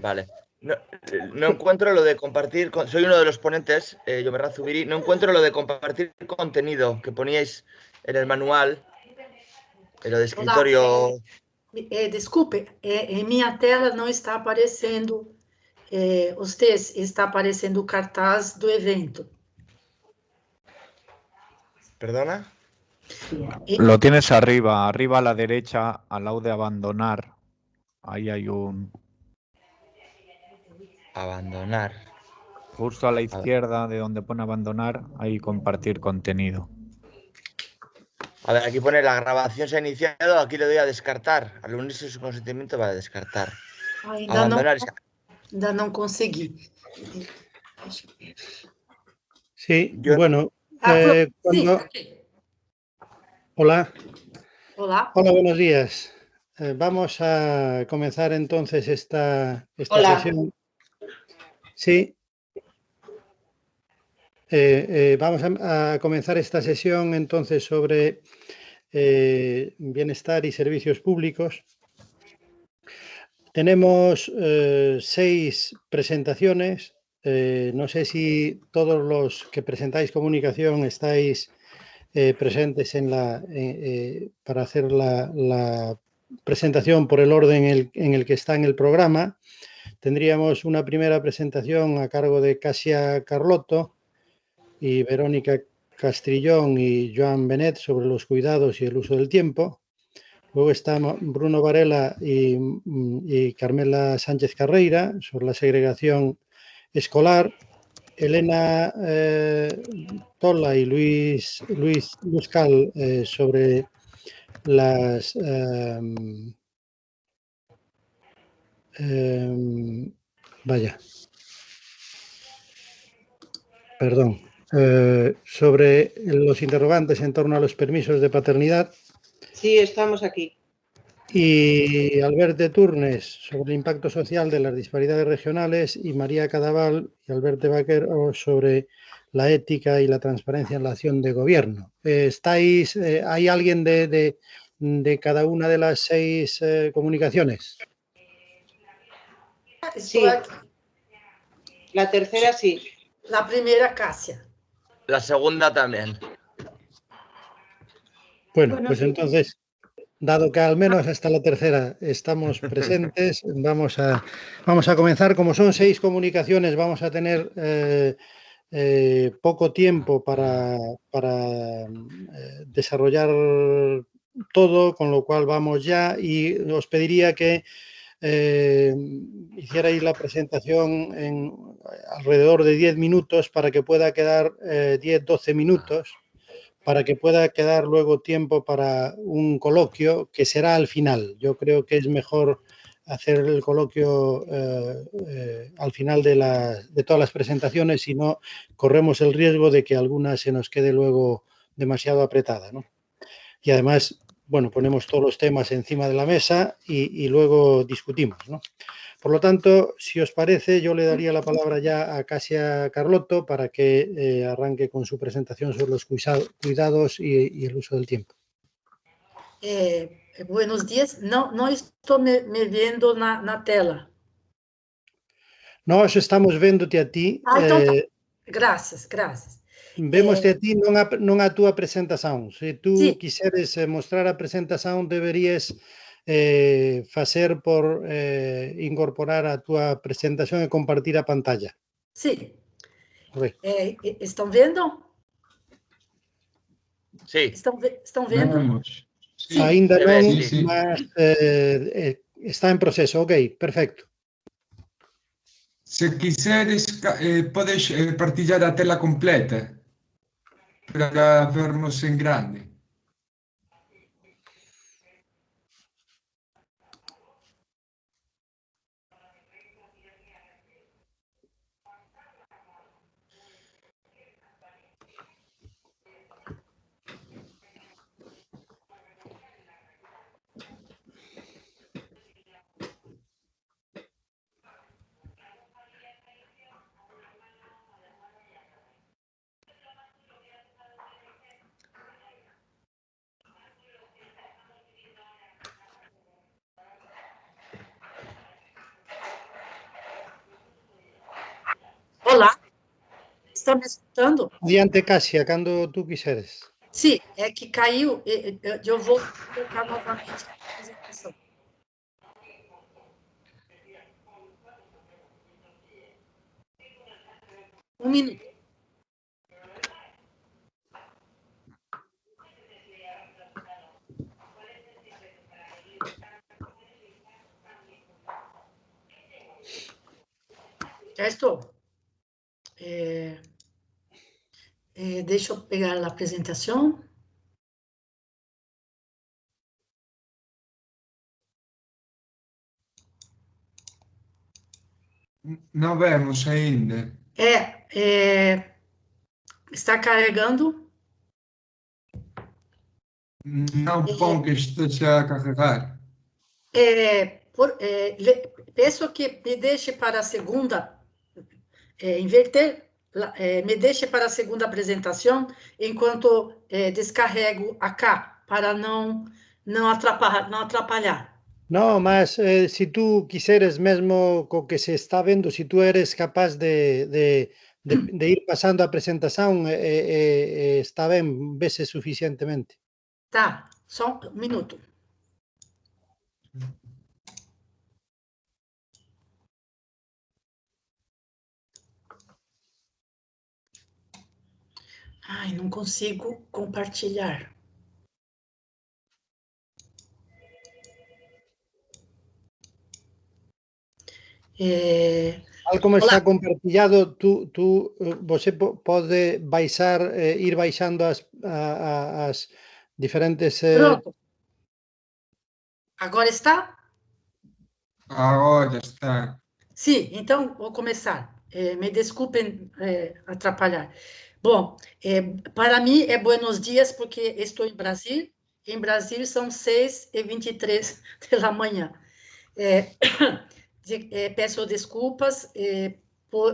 Vale. No, no encuentro lo de compartir. Soy uno de los ponentes, Yomerra Zubiri. No encuentro lo de compartir contenido que poníais en el manual, en lo de Olá, escritorio. desculpe, em minha tela não está aparecendo, os textos, está aparecendo o cartaz do evento. ¿Perdona? Lo tienes arriba, arriba a la derecha, al lado de abandonar. Ahí hay un... Abandonar. Justo a la izquierda de donde pone abandonar, hay compartir contenido. A ver, aquí pone la grabación se ha iniciado, aquí le doy a descartar. Al unirse su consentimiento para descartar. Abandonar. Ainda não consegui. Sí, Yo... bueno, Sí, okay. Hola. Hola. Hola, buenos días. Vamos a comenzar entonces esta Hola. sesión. Sí. Vamos a comenzar esta sesión entonces sobre bienestar y servicios públicos. Tenemos 6 presentaciones. No sé si todos los que presentáis comunicación estáis presentes para hacer la presentación por el orden en el que está en el programa. Tendríamos una primera presentación a cargo de Casia Carlotto y Verónica Castrillón y Joan Benet sobre los cuidados y el uso del tiempo. Luego está Bruno Varela y Carmela Sánchez Carreira sobre la segregación escolar. Elena Tola y Luis Cal sobre las sobre los interrogantes en torno a los permisos de paternidad. Sí, estamos aquí. Y Albert de Turnes sobre el impacto social de las disparidades regionales y María Cadaval y Albert de Vaquero sobre la ética y la transparencia en la acción de gobierno. ¿Hay alguien de cada una de las 6 comunicaciones? Sí. La tercera sí. La primera, Casia. La segunda también. Bueno, pues entonces, dado que al menos hasta la tercera estamos presentes, vamos a comenzar. Como son 6 comunicaciones, vamos a tener poco tiempo para desarrollar todo, con lo cual vamos ya, y os pediría que hicierais la presentación en alrededor de 10 minutos para que pueda quedar 10-12 minutos, para que pueda quedar luego tiempo para un coloquio que será al final. Yo creo que es mejor hacer el coloquio al final de todas las presentaciones, si no corremos el riesgo de que alguna se nos quede luego demasiado apretada, ¿no? Y además, bueno, ponemos todos los temas encima de la mesa y luego discutimos, ¿no? Por lo tanto, si os parece, yo le daría la palabra ya a Casia Carlotto para que arranque con su presentación sobre los cuidados y el uso del tiempo. Buenos días. Não estou me vendo na tela. Nós estamos vendo-te a ti. Então tá. Graças. Vemos-te a ti, non a túa presentación. Se tú Sí. quiseres mostrar a presentación, deberías facer por incorporar a túa presentación e compartir a pantalla. Sí. ¿Estão vendo? Sí. ¿Estão vendo? Sí. Ainda non, sí. mas está en proceso. Ok, perfecto. Se quiseres, podes partillar a tela completa para vermos en grande. Olá, está me escutando? Adiante, Cássia, cando tú quiseres. Sim, é que caiu, eu vou colocar novamente a apresentação. Um minuto. Já estou. Deixa eu pegar a apresentação. Não vemos ainda. Está carregando. Não põe que esteja a carregar. Peço que me deixe para a segunda, inverter, me deixe para a segunda apresentação, enquanto descarrego acá, para não atrapalhar. No, mas si tú quiseres mesmo co que se está vendo, si tú eres capaz de ir pasando a presentación, está ben, vese suficientemente. Tá, só um minuto. Ai, não consigo compartilhar. Tal como está compartillado, você pode baixar, ir baixando as diferentes... Pronto. Agora está? Agora está. Sim, então vou começar. Me desculpem atrapalhar. Bom, para mim é buenos dias porque estou em Brasil. Em Brasil são 6h23 da manhã. Peço desculpas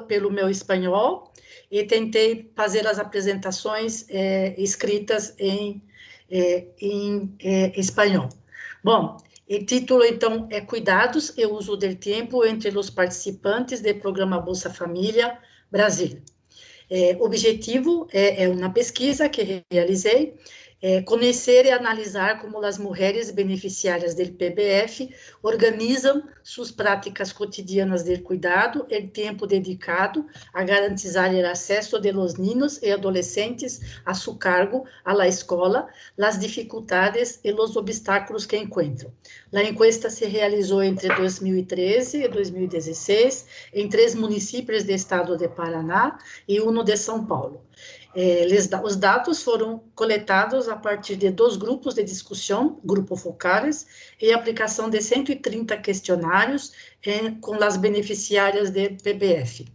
pelo meu espanhol e tentei fazer as apresentações escritas em espanhol. Bom, o título, então, é Cuidados e Uso do Tempo entre os participantes do programa Bolsa Família Brasil. O objetivo é uma pesquisa que realizei, conhecer e analisar como as mulheres beneficiárias do PBF organizam suas práticas cotidianas de cuidado e tempo dedicado a garantizar o acesso de los niños e adolescentes a su cargo, a la escola, as dificuldades e os obstáculos que encontram. A encuesta se realizou entre 2013 e 2016 em 3 municípios do estado de Paraná e 1 de São Paulo. Os dados foram coletados a partir de 2 grupos de discussão, grupos focais, e aplicação de 130 questionários com as beneficiárias do PBF.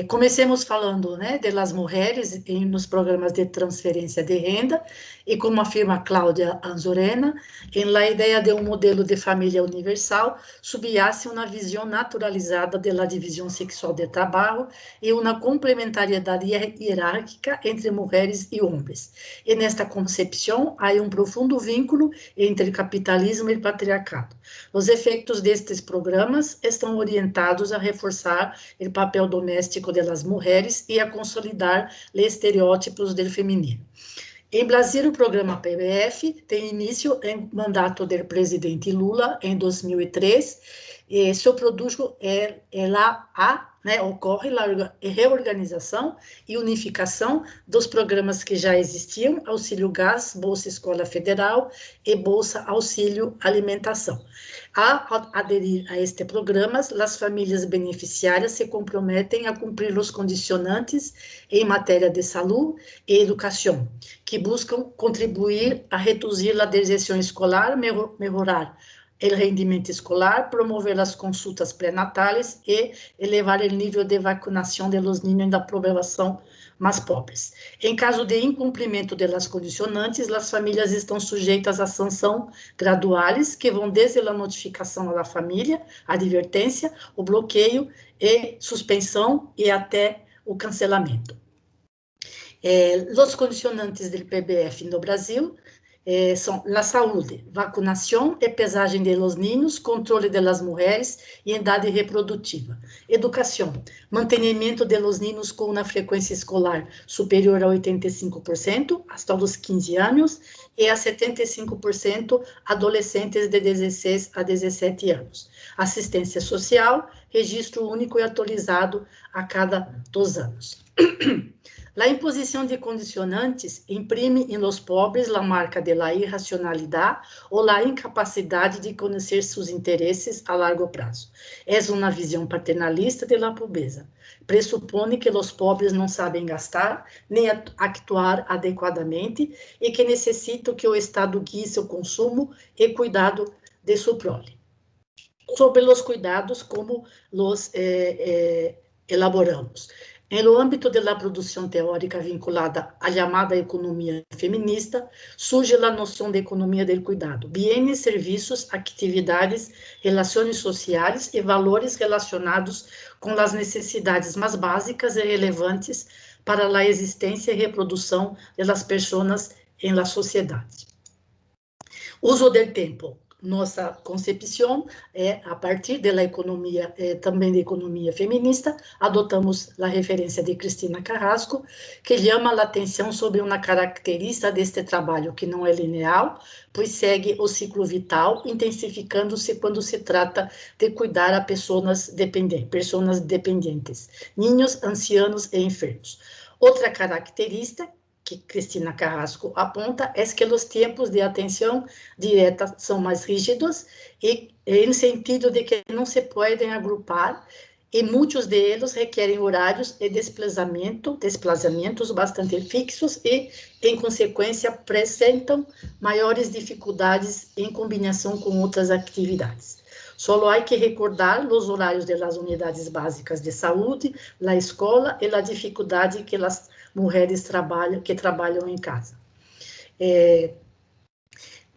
Comecemos falando, né, das mulheres nos programas de transferência de renda, e como afirma Cláudia Anzorena, a ideia de modelo de família universal subyace uma visão naturalizada da divisão sexual de trabalho e uma complementariedade hierárquica entre mulheres e homens. E nesta concepção, há profundo vínculo entre capitalismo e patriarcado. Os efeitos destes programas estão orientados a reforçar o papel doméstico das mulheres e a consolidar os estereótipos do feminino. Em Brasil, o programa PBF tem início em mandato do presidente Lula, em 2003, e seu produto ocorre a reorganização e unificação dos programas que já existiam, Auxílio Gás, Bolsa Escola Federal e Bolsa Auxílio Alimentação. A aderir a este programa, as famílias beneficiárias se comprometem a cumprir os condicionantes em matéria de saúde e educação, que buscam contribuir a reduzir a deserção escolar, melhorar o rendimento escolar, promover as consultas pré-natais e elevar o nível de vacinação de los niños da população mais pobres. Em caso de incumprimento das condicionantes, as famílias estão sujeitas a sanção graduais, que vão desde a notificação à família, a advertência, o bloqueio e suspensão e até o cancelamento. Os condicionantes do PBF no Brasil, são a saúde, vacinação e pesagem de los niños, controle de las mulheres e idade reprodutiva. Educação, mantenimento de los niños com uma frequência escolar superior a 85%, hasta os 15 anos, e a 75% adolescentes de 16 a 17 anos. Assistência social, registro único e atualizado a cada 2 anos. A imposição de condicionantes imprime em los pobres a marca de la irracionalidade ou la incapacidade de conhecer seus interesses a largo prazo. É uma visão paternalista de la pobreza. Pressupõe que os pobres não sabem gastar nem actuar adequadamente e que necessitam que o Estado guie seu consumo e cuidado de sua prole. Sobre os cuidados, como los elaboramos. No âmbito da produção teórica vinculada à chamada economia feminista, surge a noção de economia do cuidado, bienes, serviços, atividades, relações sociais e valores relacionados com as necessidades mais básicas e relevantes para a existência e reprodução das pessoas em la sociedade. Uso do tempo. Nossa concepção é a partir da economia, também da economia feminista, adotamos a referência de Cristina Carrasco, que chama a atenção sobre uma característica deste trabalho que não é linear, pois segue o ciclo vital, intensificando-se quando se trata de cuidar a pessoas dependentes, niños, ancianos e enfermos. Outra característica que Cristina Carrasco aponta é que os tempos de atenção direta são mais rígidos e em sentido de que não se podem agrupar e muitos deles requerem horários e desplazamentos bastante fixos e, em consequência, apresentam maiores dificuldades em combinação com outras atividades. Só há que recordar os horários das unidades básicas de saúde, a escola e a dificuldade que as mulheres que trabalham em casa.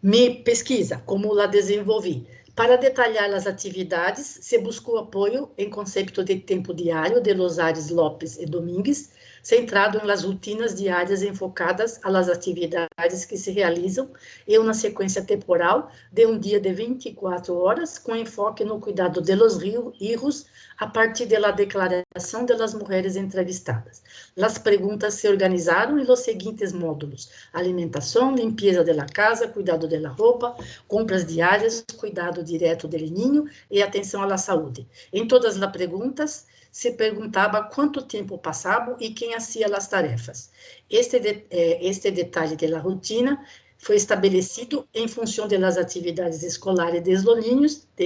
Mi pesquisa, como la desenvolvi. Para detalhar as atividades, se buscou apoio em conceito de tempo diário de Los Aires Lopes e Domingues, centrado em las rotinas diárias enfocadas às atividades que se realizam em uma sequência temporal de um dia de 24 horas, com enfoque no cuidado de los hijos a partir da declaração das mulheres entrevistadas. As perguntas se organizaram em los seguintes módulos: alimentação, limpeza da casa, cuidado da roupa, compras diárias, cuidado direto do ninho e atenção à saúde. Em todas as perguntas, se perguntava quanto tempo passava e quem fazia as tarefas. Este detalhe da rotina foi estabelecido em função das atividades escolares de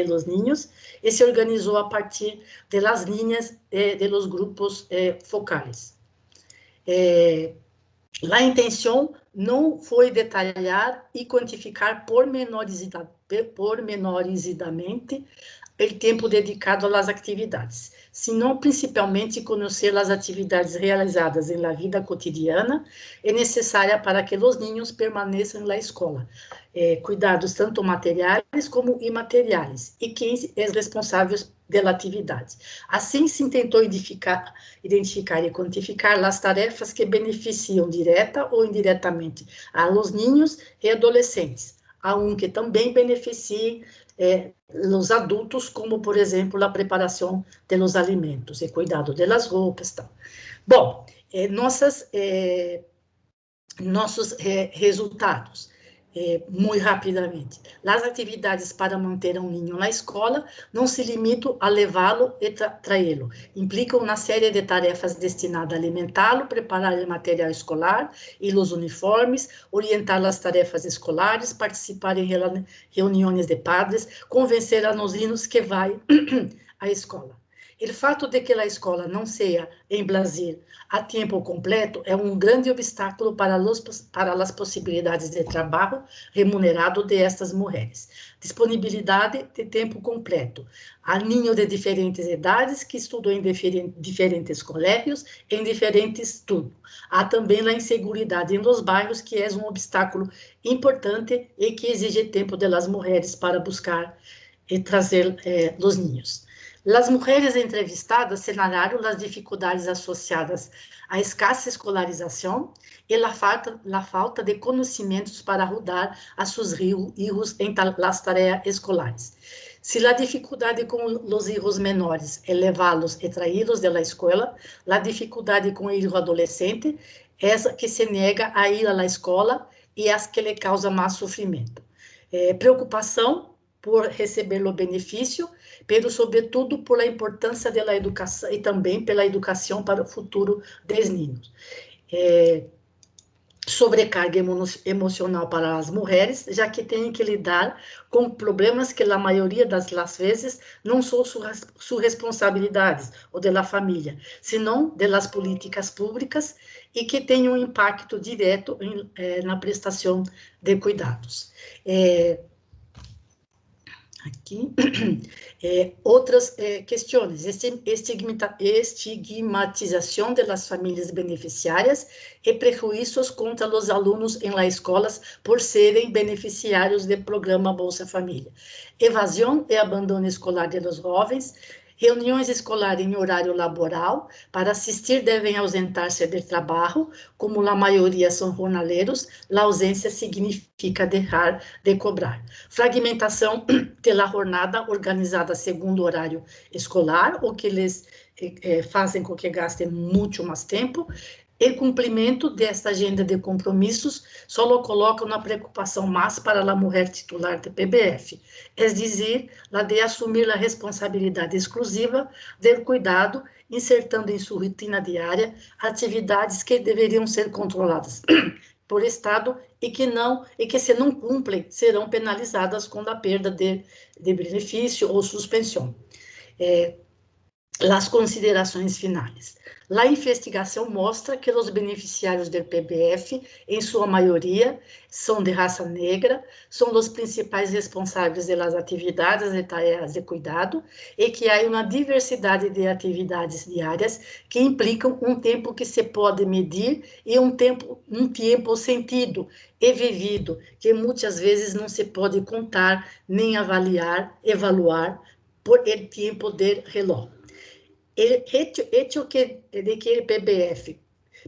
los niños e se organizou a partir das linhas de los grupos focais. A intenção não foi detalhar e quantificar pormenorizadamente o tempo dedicado às atividades, senão principalmente conhecer as atividades realizadas em la vida cotidiana e necessária para que os niños permaneçam na escola, cuidados tanto materiais como imateriais, e quem é responsável pela atividade. Assim, se tentou identificar e quantificar as tarefas que beneficiam direta ou indiretamente a los niños e adolescentes, a que também beneficiem os adultos, como, por exemplo, a preparação dos alimentos e cuidado das roupas. Tal. Bom, nossos resultados, muito rapidamente. As atividades para manter um ninho na escola não se limitam a levá-lo e traí-lo. Implicam uma série de tarefas destinadas a alimentá-lo, preparar o material escolar e os uniformes, orientar as tarefas escolares, participar em reuniões de padres, convencer a los niños que vai à escola. O fato de que a escola não seja em Brasil a tempo completo é um grande obstáculo para as possibilidades de trabalho remunerado de estas mulheres. Disponibilidade de tempo completo. Há niños de diferentes idades que estudam em diferentes colégios, em diferentes turnos. Há também a inseguridade nos bairros, que é um obstáculo importante e que exige tempo das mulheres para buscar e trazer os niños. Las mujeres entrevistadas señalaron las dificultades asociadas à escassa escolarização e a falta de conhecimentos para ajudar a seus hijos em las tareas escolares. Se a dificuldade com os hijos menores é levá-los e traí-los da escola, a dificuldade com o hijo adolescente é que se nega a ir à escola e as que lhe causa mais sofrimento. Preocupação por receber o benefício, pero sobretudo por a importância da educação e também pela educação para o futuro dos niños. Sobrecarga emocional para as mulheres, já que têm que lidar com problemas que a maioria das vezes não são suas responsabilidades ou da família, senão das políticas públicas e que têm um impacto direto na prestação de cuidados. Aqui, outras questões, estigmatização das famílias beneficiárias e prejuízos contra os alunos em las escolas por serem beneficiários do programa Bolsa Família, evasão e abandono escolar dos jovens, reuniões escolares em horário laboral, para assistir devem ausentar-se do trabalho, como a maioria são jornaleiros, a ausência significa deixar de cobrar. Fragmentação da jornada organizada segundo o horário escolar, o que eles fazem com que gastem muito mais tempo. O cumprimento desta agenda de compromissos só coloca uma preocupação mais para a mulher titular do PBF, é dizer, a de assumir a responsabilidade exclusiva do cuidado, insertando em sua rotina diária atividades que deveriam ser controladas por Estado e que se não cumprem, serão penalizadas com a perda de benefício ou suspensão. As considerações finais. A investigação mostra que os beneficiários do PBF, em sua maioria, são de raça negra, são os principais responsáveis pelas atividades e tarefas de cuidado, e que há uma diversidade de atividades diárias que implicam um tempo que se pode medir e um tempo sentido e vivido, que muitas vezes não se pode contar nem evaluar por el tempo de reloj. Hecho de que o PBF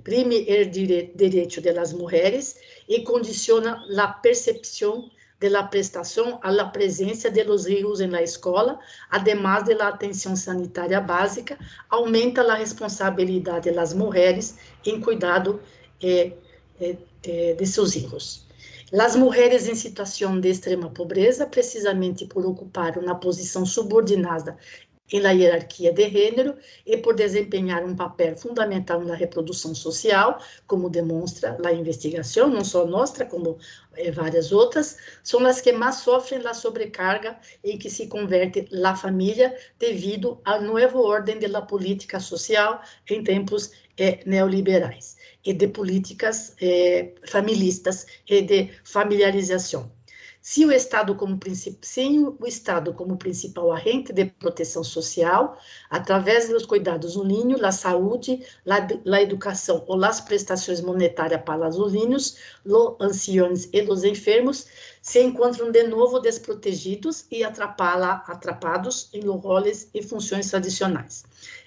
prime o direito das mulheres e condiciona a percepção da prestação à presença de los hijos na escola, además da atenção sanitária básica, aumenta a responsabilidade das mulheres em cuidado de seus hijos. As mulheres em situação de extrema pobreza, precisamente por ocupar uma posição subordinada na hierarquia de gênero e por desempenhar um papel fundamental na reprodução social, como demonstra a investigação, não só nossa, como várias outras, são as que mais sofrem a sobrecarga em que se converte a família devido à nova ordem da política social em tempos neoliberais e de políticas familistas e de familiarização. Sem o Estado como principal agente de proteção social, através dos cuidados do ninho, a saúde, a educação ou as prestações monetárias para os ninhos, os anciões e os enfermos, se encontram de novo desprotegidos e atrapados em roles e funções tradicionais.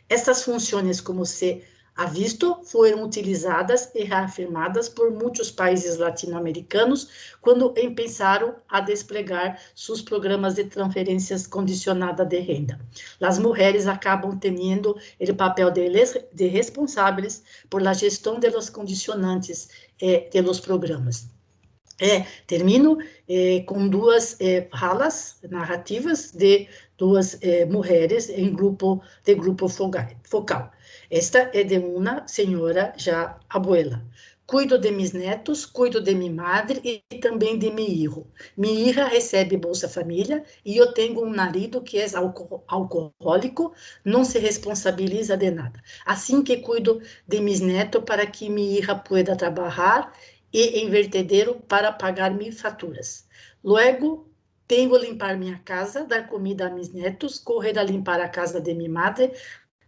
Estas funções, como se ha visto, foram utilizadas e reafirmadas por muitos países latino-americanos quando empezaram a desplegar seus programas de transferências condicionadas de renda. As mulheres acabam tendo o papel de responsáveis por la gestão de los condicionantes de los programas. Termino com duas falas narrativas de duas mulheres em grupo focal. Esta é de uma senhora já abuela. Cuido de mis netos, cuido de minha madre e também de meu hijo. Minha hija recebe Bolsa Família e eu tenho um marido que é alcoólico, não se responsabiliza de nada. Assim que cuido de mis netos para que minha hija pueda trabalhar e em vertedero para pagar mis faturas. Luego, tenho que limpar minha casa, dar comida a mis netos, correr a limpar a casa de minha madre,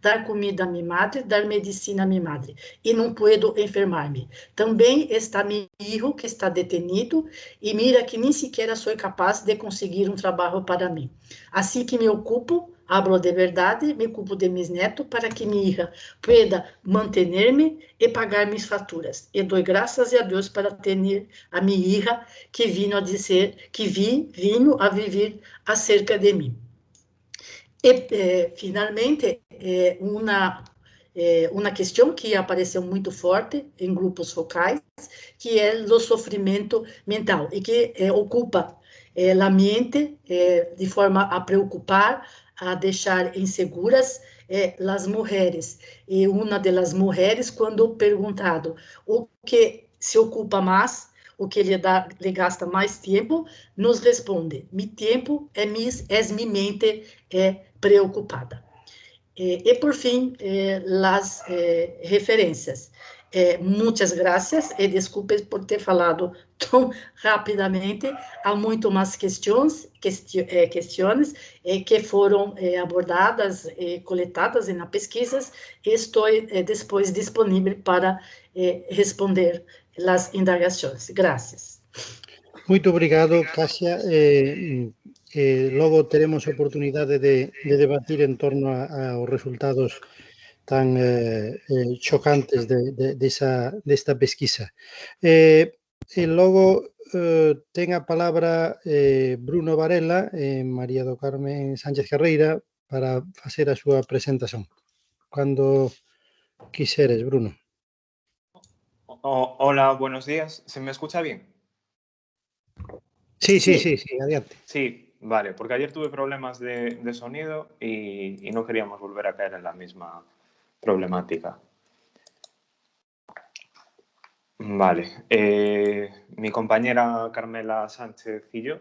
dar comida a minha madre, dar medicina a minha madre, e não puedo enfermar-me. Também está meu filho que está detenido, e mira que nem sequer sou capaz de conseguir um trabalho para mim. Assim que me ocupo, Hablo de verdade, me culpo de mis netos para que minha hija pueda manter-me e pagar mis faturas. E dou graças a Deus para ter a minha hija que vino a dizer, vino a viver acerca de mim. E, finalmente, uma questão que apareceu muito forte em grupos focais, que é o sofrimento mental, e que ocupa a mente de forma a preocupar, a deixar inseguras as mulheres. E uma das mulheres, quando perguntado o que se ocupa mais, o que lhe gasta mais tempo, nos responde: mi tempo é mi mente preocupada. E por fim, as referências. Muitas graças e desculpe por ter falado tão rapidamente. Há muito mais questões que foram abordadas e coletadas nas pesquisas, e estou depois disponível para responder as indagações. Graças. Muito obrigado, Kasia. Logo teremos oportunidade de debatir en torno aos resultados tan chocantes desta pesquisa. Logo ten a palabra Bruno Varela e María do Carmen Sánchez Carreira para facer a súa presentación. Cando quiseres, Bruno. Hola, buenos días. ¿Se me escucha bien? Sí, adelante. Sí, vale, porque ayer tuve problemas de sonido y no queríamos volver a caer en la misma problemática. Vale, mi compañera Carmela Sánchez y yo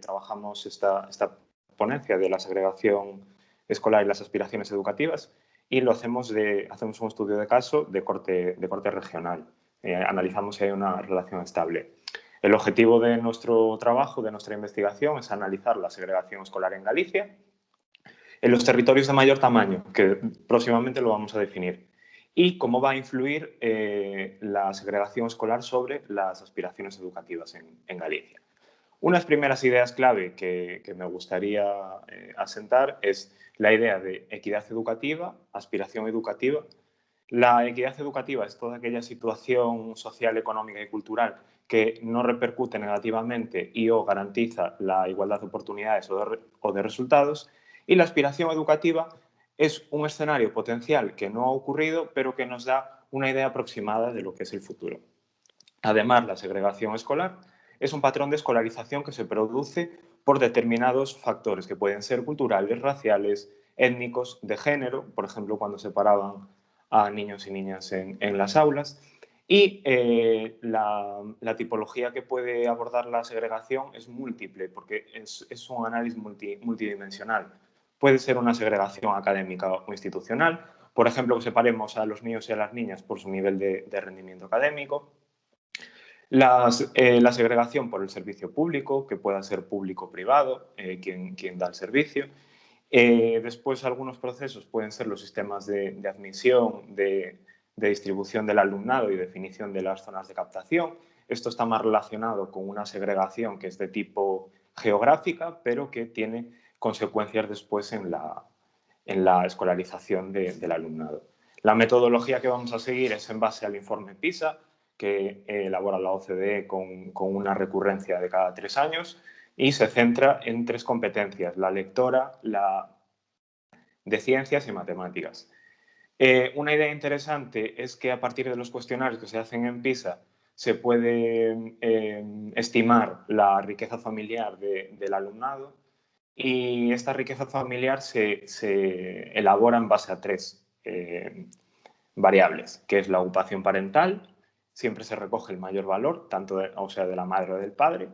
trabajamos esta ponencia de la segregación escolar y las aspiraciones educativas, y lo hacemos un estudio de caso de corte regional. Analizamos si hay una relación estable. El objetivo de nuestro trabajo, de nuestra investigación, es analizar la segregación escolar en Galicia en los territorios de mayor tamaño, que próximamente lo vamos a definir, y cómo va a influir la segregación escolar sobre las aspiraciones educativas en Galicia. Unas primeras ideas clave que me gustaría asentar es la idea de equidad educativa, aspiración educativa. La equidad educativa es toda aquella situación social, económica y cultural que no repercute negativamente y o garantiza la igualdad de oportunidades o de resultados. Y la aspiración educativa es un escenario potencial que no ha ocurrido, pero que nos da una idea aproximada de lo que es el futuro. Además, la segregación escolar es un patrón de escolarización que se produce por determinados factores que pueden ser culturales, raciales, étnicos, de género, por ejemplo, cuando separaban a niños y niñas en las aulas. Y la tipología que puede abordar la segregación es múltiple, porque es un análisis multidimensional. Puede ser una segregación académica o institucional, por ejemplo, que separemos a los niños y a las niñas por su nivel de rendimiento académico. La segregación por el servicio público, que pueda ser público-privado, quien da el servicio. Después, algunos procesos pueden ser los sistemas de admisión, de distribución del alumnado y definición de las zonas de captación. Esto está más relacionado con una segregación que es de tipo geográfica, pero que tiene consecuencias después en la escolarización del alumnado. La metodología que vamos a seguir es en base al informe PISA, que elabora la OCDE con una recurrencia de cada 3 años, y se centra en 3 competencias: la lectora, la de ciencias y matemáticas. Una idea interesante es que a partir de los cuestionarios que se hacen en PISA se puede estimar la riqueza familiar del alumnado, y esta riqueza familiar se elabora en base a 3 variables, que es la ocupación parental. Siempre se recoge el mayor valor, tanto de la madre o del padre,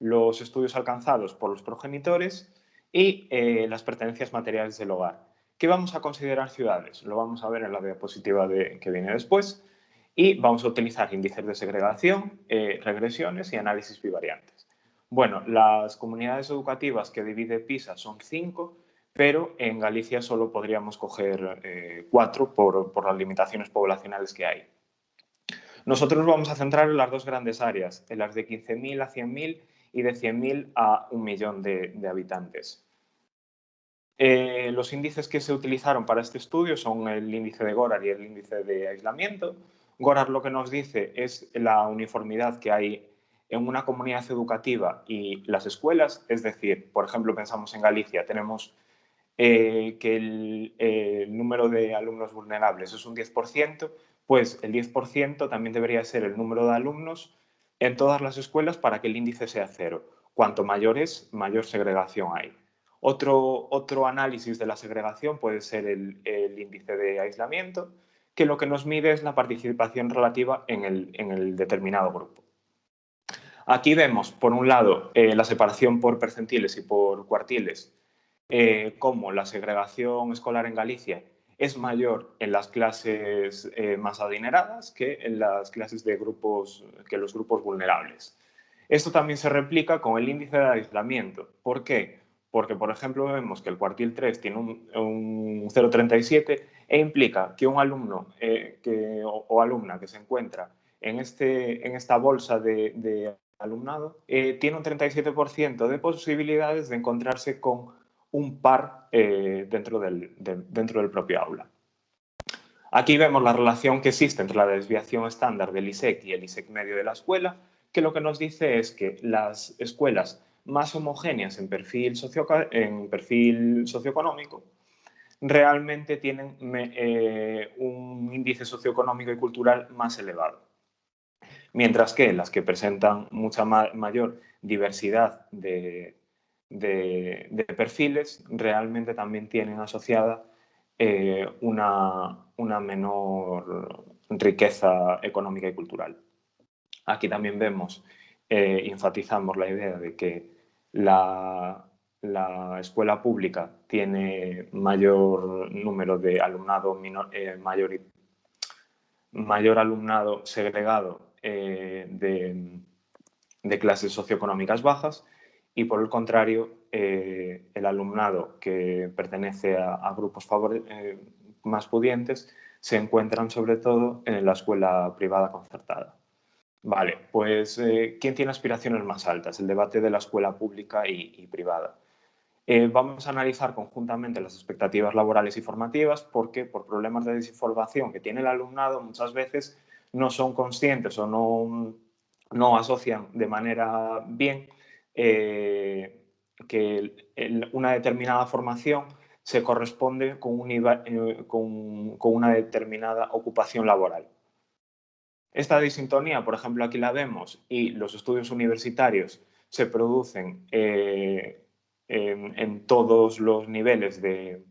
los estudios alcanzados por los progenitores y las pertenencias materiales del hogar. ¿Qué vamos a considerar ciudades? Lo vamos a ver en la diapositiva que viene después, y vamos a utilizar índices de segregación, regresiones y análisis bivariantes. Bueno, las comunidades educativas que divide PISA son 5, pero en Galicia solo podríamos coger 4 por las limitaciones poblacionales que hay. Nosotros vamos a centrar en las 2 grandes áreas, en las de 15.000 a 100.000 y de 100.000 a 1 millón de habitantes. Los índices que se utilizaron para este estudio son el índice de Gorar y el índice de aislamiento. Gorar lo que nos dice es la uniformidad que hay en una comunidad educativa y las escuelas, es decir, por ejemplo, pensamos en Galicia, tenemos que el número de alumnos vulnerables es un 10%, pues el 10% también debería ser el número de alumnos en todas las escuelas para que el índice sea 0. Cuanto mayor es, mayor segregación hay. Otro análisis de la segregación puede ser el índice de aislamiento, que lo que nos mide es la participación relativa en el determinado grupo. Aquí vemos, por un lado, la separación por percentiles y por cuartiles, cómo la segregación escolar en Galicia es mayor en las clases más adineradas que en las clases de los grupos vulnerables. Esto también se replica con el índice de aislamiento. ¿Por qué? Porque, por ejemplo, vemos que el cuartil 3 tiene un 0,37 e implica que un alumno o alumna que se encuentra en esta bolsa de alumnado tiene un 37% de posibilidades de encontrarse con un par dentro del propio aula. Aquí vemos la relación que existe entre la desviación estándar del ISEC y el ISEC medio de la escuela, que lo que nos dice es que las escuelas más homogéneas en perfil socioeconómico realmente tienen un índice socioeconómico y cultural más elevado. Mientras que las que presentan mucha mayor diversidad de perfiles realmente también tienen asociada una menor riqueza económica y cultural. Aquí también vemos, enfatizamos la idea de que la escuela pública tiene mayor número de alumnado, mayor alumnado segregado de clases socioeconómicas bajas y, por el contrario, el alumnado que pertenece a grupos más pudientes se encuentran sobre todo en la escuela privada concertada. Vale, pues ¿quién tiene aspiraciones más altas? El debate de la escuela pública y privada. Vamos a analizar conjuntamente las expectativas laborales y formativas porque por problemas de desinformación que tiene el alumnado muchas veces no son conscientes o no asocian de manera bien que una determinada formación se corresponde con una determinada ocupación laboral. Esta disintonía, por ejemplo, aquí la vemos y los estudios universitarios se producen en todos los niveles de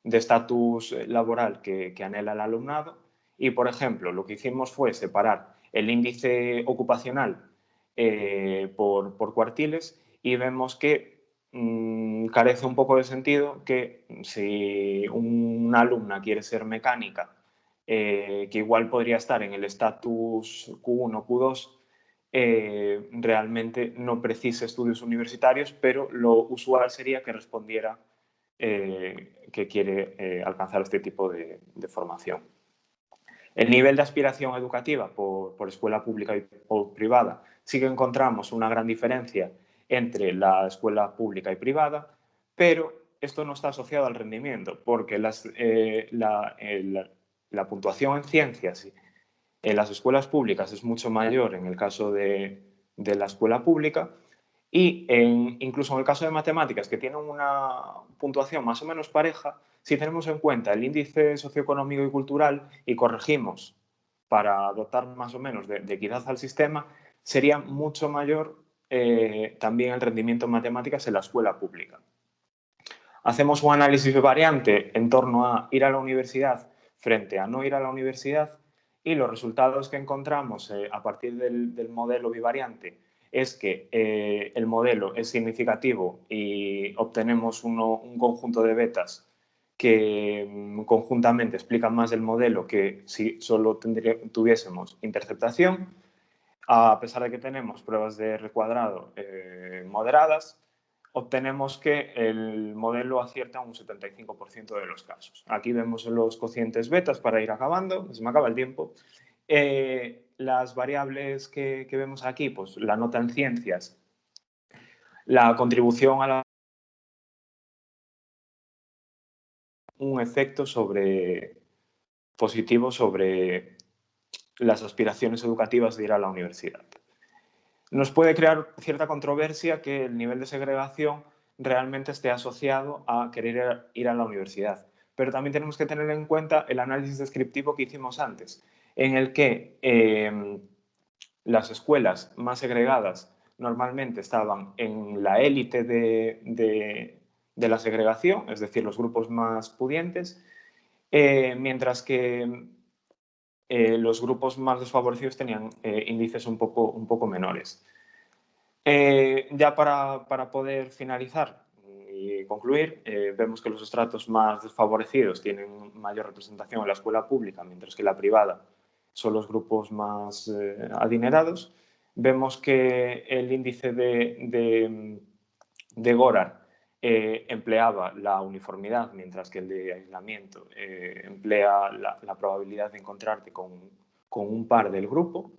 estatus laboral que anhela el alumnado y, por ejemplo, lo que hicimos fue separar el índice ocupacional por cuartiles y vemos que carece un poco de sentido que si una alumna quiere ser mecánica, que igual podría estar en el estatus Q1, Q2, realmente no precise estudios universitarios, pero lo usual sería que respondiera que quiere alcanzar este tipo de formación. El nivel de aspiración educativa por escuela pública o privada sí que encontramos una gran diferencia entre la escuela pública y privada, pero esto no está asociado al rendimiento, porque la puntuación en ciencias en las escuelas públicas es mucho mayor en el caso de la escuela pública y incluso en el caso de matemáticas, que tienen una puntuación más o menos pareja, si tenemos en cuenta el índice socioeconómico y cultural y corregimos para dotar más o menos de equidad al sistema, sería mucho mayor también el rendimiento en matemáticas en la escuela pública. Hacemos un análisis de variante en torno a ir a la universidad frente a no ir a la universidad y los resultados que encontramos a partir del modelo bivariante es que el modelo es significativo y obtenemos un conjunto de betas que conjuntamente explican más del modelo que si solo tuviésemos interceptación, a pesar de que tenemos pruebas de R cuadrado moderadas, obtenemos que el modelo acierta un 75% de los casos. Aquí vemos los cocientes betas para ir acabando, se me acaba el tiempo. Las variables que vemos aquí, pues la nota en ciencias, la contribución a la un efecto positivo sobre las aspiraciones educativas de ir a la universidad. Nos puede crear cierta controversia que el nivel de segregación realmente esté asociado a querer ir a la universidad, pero también tenemos que tener en cuenta el análisis descriptivo que hicimos antes, en el que las escuelas más segregadas normalmente estaban en la élite de la segregación, es decir, los grupos más pudientes, mientras que los grupos más desfavorecidos tenían índices un poco menores. Ya para poder finalizar y concluir, vemos que los estratos más desfavorecidos tienen mayor representación en la escuela pública, mientras que la privada son los grupos más adinerados. Vemos que el índice de Gorar empleaba la uniformidad, mientras que el de aislamiento emplea la probabilidad de encontrarte con un par del grupo.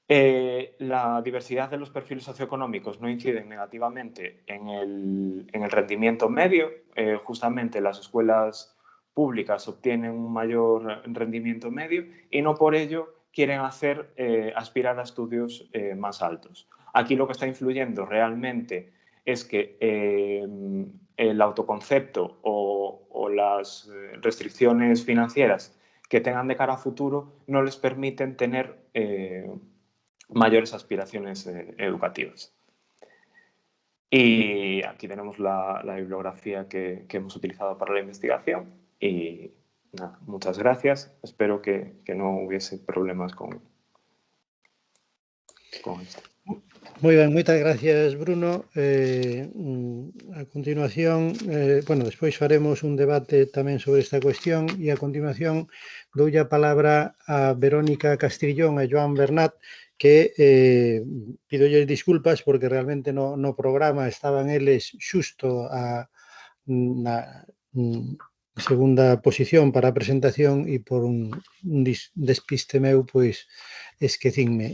La diversidad de los perfiles socioeconómicos no inciden negativamente en el rendimiento medio. Justamente las escuelas públicas obtienen un mayor rendimiento medio y no por ello quieren aspirar a estudios más altos. Aquí lo que está influyendo realmente es que el autoconcepto o las restricciones financieras que tengan de cara a futuro no les permiten tener mayores aspiraciones educativas. Y aquí tenemos la bibliografía que hemos utilizado para la investigación y nada, muchas gracias. Espero que no hubiese problemas con esto. Moi ben, moitas gracias, Bruno. A continuación, bueno, despois faremos un debate tamén sobre esta cuestión e a continuación doulle a palabra a Verónica Castrillón e Joan Bernat, que pidolle disculpas porque realmente no programa estaban eles xusto na segunda posición para a presentación e por un despiste meu, pois, esquecinme.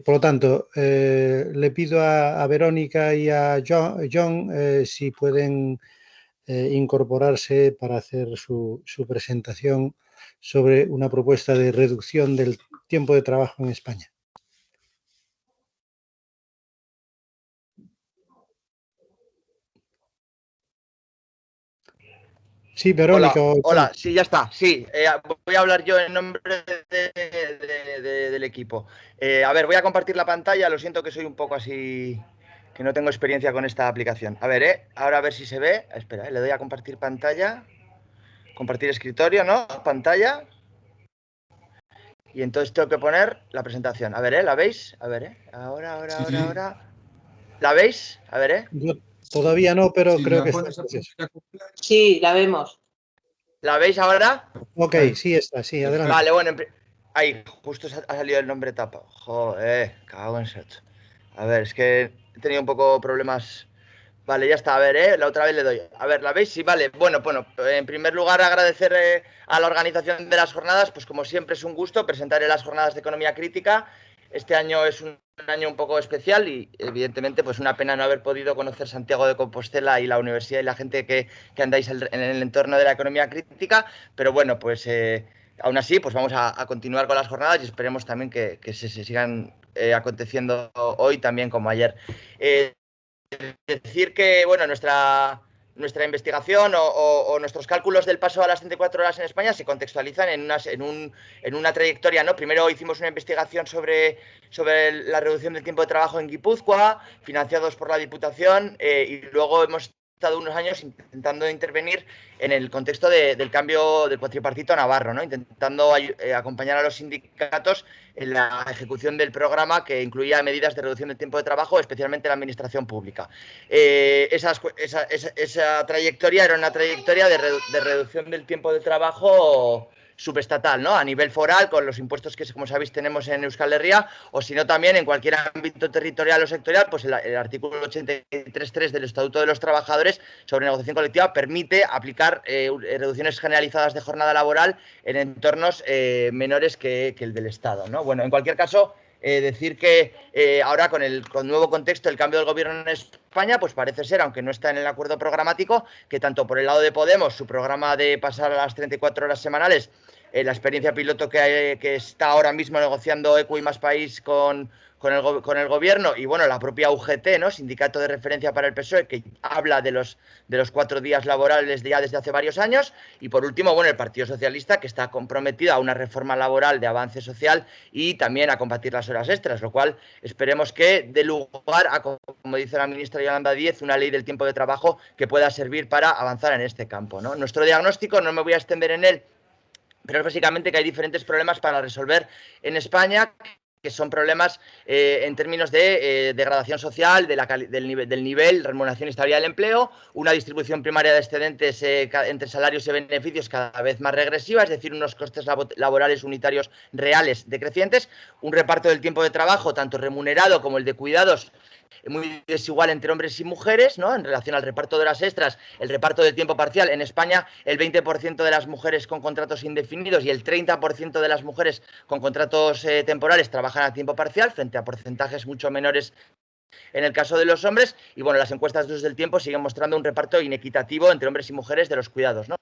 Por lo tanto, le pido a Verónica y a John si pueden incorporarse para hacer su presentación sobre una propuesta de reducción del tiempo de trabajo en España. Sí, Verónica. Hola, sí, ya está. Sí, voy a hablar yo en nombre del equipo. A ver, voy a compartir la pantalla. Lo siento que soy un poco así, que no tengo experiencia con esta aplicación. A ver, ahora a ver si se ve. Espera, le doy a compartir pantalla. Compartir escritorio, ¿no? Pantalla. Y entonces tengo que poner la presentación. A ver, ¿la veis? A ver, ahora. ¿La veis? A ver, Yo todavía no, pero sí, creo que está. Sí, la vemos. ¿La veis ahora? Ok, sí está, sí, adelante. Vale, bueno, ahí, justo ha salido el nombre tapa. Joder, cago en secho. A ver, es que he tenido un poco problemas. Vale, ya está, a ver, la otra vez le doy. A ver, ¿la veis? Sí, vale. Bueno, en primer lugar agradecer a la organización de las jornadas, pues como siempre es un gusto presentar las jornadas de economía crítica. Este año es un año un poco especial y evidentemente pues una pena no haber podido conocer Santiago de Compostela y la universidad y la gente que andáis en el entorno de la economía crítica, pero bueno, pues aún así pues vamos a continuar con las jornadas y esperemos también que se sigan aconteciendo hoy también como ayer. Decir que, bueno, nuestra investigación o nuestros cálculos del paso a las 34 horas en España se contextualizan en una trayectoria, ¿no? Primero hicimos una investigación sobre la reducción del tiempo de trabajo en Guipúzcoa, financiados por la Diputación, y luego hemos estado unos años intentando intervenir en el contexto del cambio del cuatripartito navarro, ¿no? Intentando acompañar a los sindicatos en la ejecución del programa que incluía medidas de reducción del tiempo de trabajo, especialmente en la administración pública. Esa trayectoria era una trayectoria de reducción del tiempo de trabajo subestatal, ¿no? A nivel foral, con los impuestos que, como sabéis, tenemos en Euskal Herria, o si no también en cualquier ámbito territorial o sectorial, pues el artículo 83.3 del Estatuto de los Trabajadores sobre negociación colectiva permite aplicar reducciones generalizadas de jornada laboral en entornos menores que el del Estado, ¿no? Bueno, en cualquier caso, decir que ahora con el nuevo contexto, el cambio del gobierno en España, pues parece ser, aunque no está en el acuerdo programático, que tanto por el lado de Podemos, su programa de pasar a las 34 horas semanales, la experiencia piloto que está ahora mismo negociando ECU y Más País con el gobierno, y bueno, la propia UGT, ¿no? Sindicato de referencia para el PSOE, que habla de los 4 días laborales ya desde hace varios años, y por último, bueno, el Partido Socialista, que está comprometido a una reforma laboral de avance social y también a combatir las horas extras, lo cual esperemos que dé lugar a, como dice la ministra Yolanda Díez, una ley del tiempo de trabajo que pueda servir para avanzar en este campo, ¿no? Nuestro diagnóstico, no me voy a extender en él, pero es básicamente que hay diferentes problemas para resolver en España, que son problemas en términos de degradación social, del nivel, remuneración y estabilidad del empleo, una distribución primaria de excedentes entre salarios y beneficios cada vez más regresiva, es decir, unos costes laborales unitarios reales decrecientes, un reparto del tiempo de trabajo, tanto remunerado como el de cuidados, muy desigual entre hombres y mujeres, ¿no? En relación al reparto de horas extras, el reparto del tiempo parcial. En España, el 20% de las mujeres con contratos indefinidos y el 30% de las mujeres con contratos temporales trabajan a tiempo parcial, frente a porcentajes mucho menores en el caso de los hombres. Y bueno, las encuestas de usos del tiempo siguen mostrando un reparto inequitativo entre hombres y mujeres de los cuidados, ¿no?